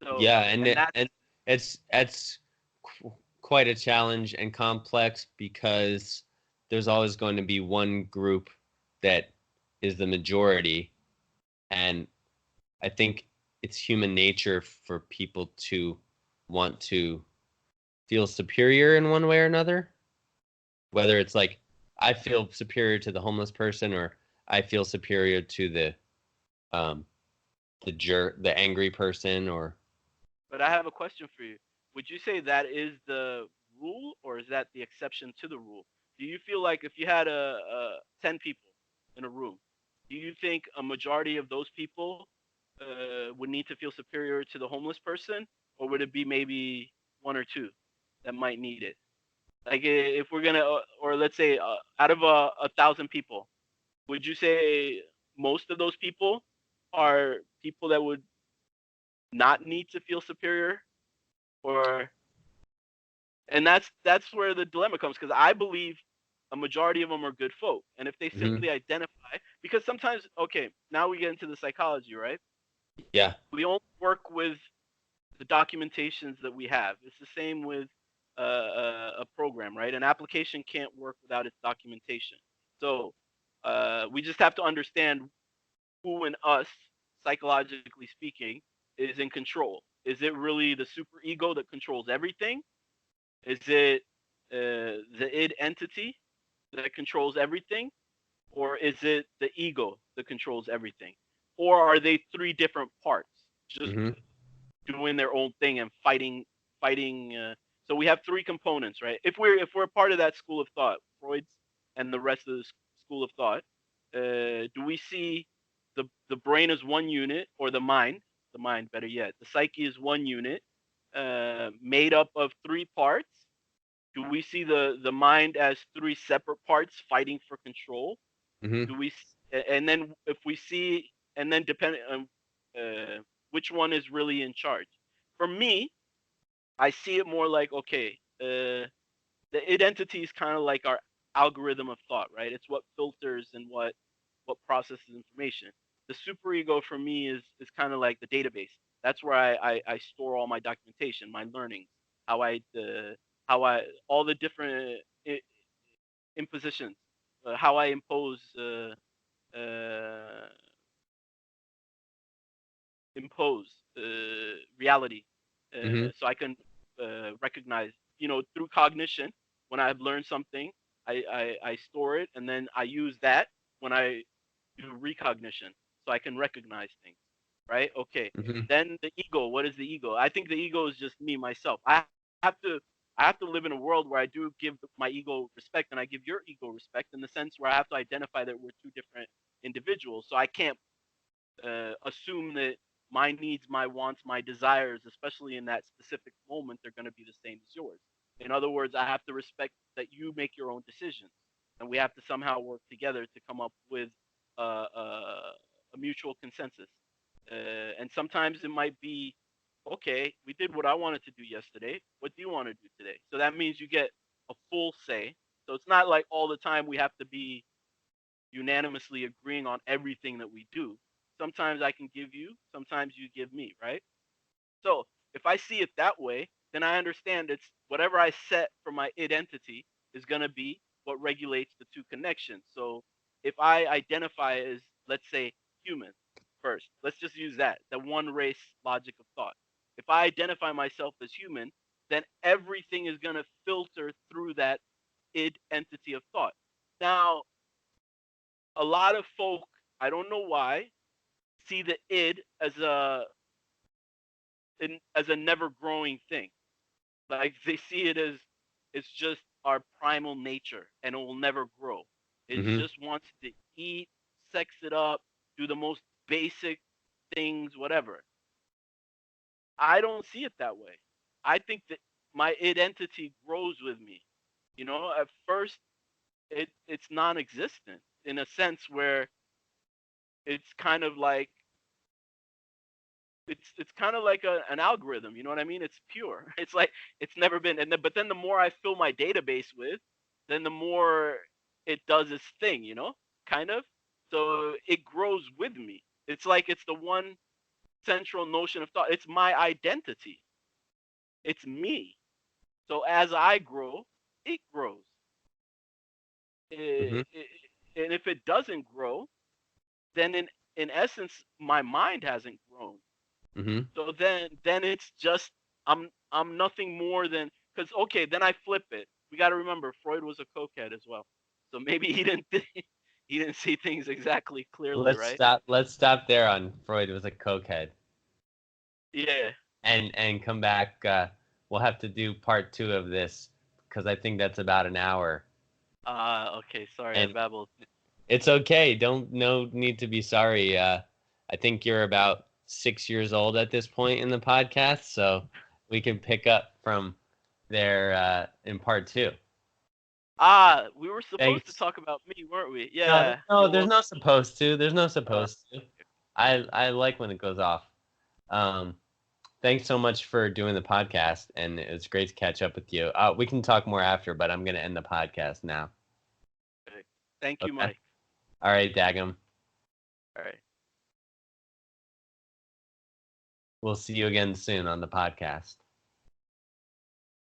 [SPEAKER 2] So,
[SPEAKER 1] Yeah,
[SPEAKER 2] and that's
[SPEAKER 1] and it's quite a challenge and complex because there's always going to be one group that is the majority, and I think it's human nature for people to want to feel superior in one way or another. Whether it's like I feel superior to the homeless person, or I feel superior to um the angry person, or
[SPEAKER 2] But I have a question for you. Would you say that is the rule or is that the exception to the rule? Do you feel like if you had 10 people in a room, do you think a majority of those people would need to feel superior to the homeless person, or would it be maybe one or two that might need it? Like if we're gonna, or let's say out of 1,000 people, would you say most of those people are people that would not need to feel superior, or and that's where the dilemma comes, because I believe a majority of them are good folk, and if they
[SPEAKER 1] mm-hmm.
[SPEAKER 2] simply identify, because sometimes, okay, now we get into the psychology, right?
[SPEAKER 1] Yeah.
[SPEAKER 2] We only work with the documentations that we have. It's the same with a program, right? An application can't work without its documentation. So we just have to understand who in us, psychologically speaking, is in control. Is it really the super ego that controls everything? Is it the id entity that controls everything? Or is it the ego that controls everything? Or are they three different parts just
[SPEAKER 1] Mm-hmm.
[SPEAKER 2] doing their own thing and fighting? So we have three components, right? If we're part of that school of thought, Freud's and the rest of the school of thought, do we see the brain as one unit, or the mind, better yet, the psyche is one unit, made up of three parts? Do we see the mind as three separate parts fighting for control?
[SPEAKER 1] Mm-hmm.
[SPEAKER 2] Do we, and then if we see, and then depending on which one is really in charge? For me, I see it more like, okay, the identity is kind of like our algorithm of thought, right? It's what filters and what processes information. The superego for me is kind of like the database. That's where I store all my documentation, my learnings, how I all the different impositions, how I uh, impose reality,
[SPEAKER 1] Mm-hmm.
[SPEAKER 2] so I can recognize, through cognition. When I've learned something, I store it, and then I use that when I do recognition, so I can recognize things, right? Okay.
[SPEAKER 1] Mm-hmm.
[SPEAKER 2] Then the ego. What is the ego? I think the ego is just me, myself. Have to I have to live in a world where I do give my ego respect, and I give your ego respect, in the sense where I have to identify that we're two different individuals. So I can't assume that my needs, my wants, my desires, especially in that specific moment, they're going to be the same as yours. In other words, I have to respect that you make your own decisions, and we have to somehow work together to come up with a mutual consensus. And sometimes it might be, okay, we did what I wanted to do yesterday. What do you want to do today? So that means you get a full say. So it's not like all the time we have to be unanimously agreeing on everything that we do. Sometimes I can give you, sometimes you give me, right? So if I see it that way, then I understand it's whatever I set for my identity is going to be what regulates the two connections. So if I identify as, let's say, human first, let's just use that, the one race logic of thought. If I identify myself as human, then everything is going to filter through that id entity of thought. Now, a lot of folk, I don't know why, see the id as a never growing thing. Like they see it as it's just our primal nature and it will never grow. It
[SPEAKER 1] Mm-hmm.
[SPEAKER 2] just wants to eat, sex it up, do the most basic things, whatever. I don't see it that way. I think that my identity grows with me. At first it's non-existent, in a sense where it's kind of like it's kind of like an algorithm. You know what I mean? It's pure. It's like it's never been. But then the more I fill my database with, then the more it does its thing. Kind of. So it grows with me. It's like it's the one central notion of thought. It's my identity. It's me. So as I grow, it grows.
[SPEAKER 1] Mm-hmm.
[SPEAKER 2] And if it doesn't grow, then in essence, my mind hasn't grown.
[SPEAKER 1] Mm-hmm.
[SPEAKER 2] So then it's just I'm nothing more than because okay, then I flip it. We got to remember Freud was a cokehead as well, so maybe he didn't see things exactly clearly,
[SPEAKER 1] Let's
[SPEAKER 2] right?
[SPEAKER 1] stop. Let's stop there on Freud was a cokehead,
[SPEAKER 2] Yeah.
[SPEAKER 1] and come back. We'll have to do part 2 of this because I think that's about an hour.
[SPEAKER 2] Okay. Sorry, I
[SPEAKER 1] And
[SPEAKER 2] babbled.
[SPEAKER 1] it's okay. Don't no need to be sorry. I think you're about 6 years old at this point in the podcast, so we can pick up from there in part 2.
[SPEAKER 2] We were supposed to
[SPEAKER 1] Thanks.
[SPEAKER 2] talk about me, weren't we?
[SPEAKER 1] No,
[SPEAKER 2] Yeah.
[SPEAKER 1] no,
[SPEAKER 2] You're
[SPEAKER 1] there's
[SPEAKER 2] welcome.
[SPEAKER 1] no supposed to. There's no
[SPEAKER 2] Uh,
[SPEAKER 1] supposed to. I like when it goes off. Um, Thanks so much for doing the podcast, and it's great to catch up with you. We can talk more after, but I'm gonna end the podcast now.
[SPEAKER 2] okay. Thank you,
[SPEAKER 1] Okay.
[SPEAKER 2] Mike.
[SPEAKER 1] All right, Dagem.
[SPEAKER 2] All right.
[SPEAKER 1] We'll see you again soon on the podcast.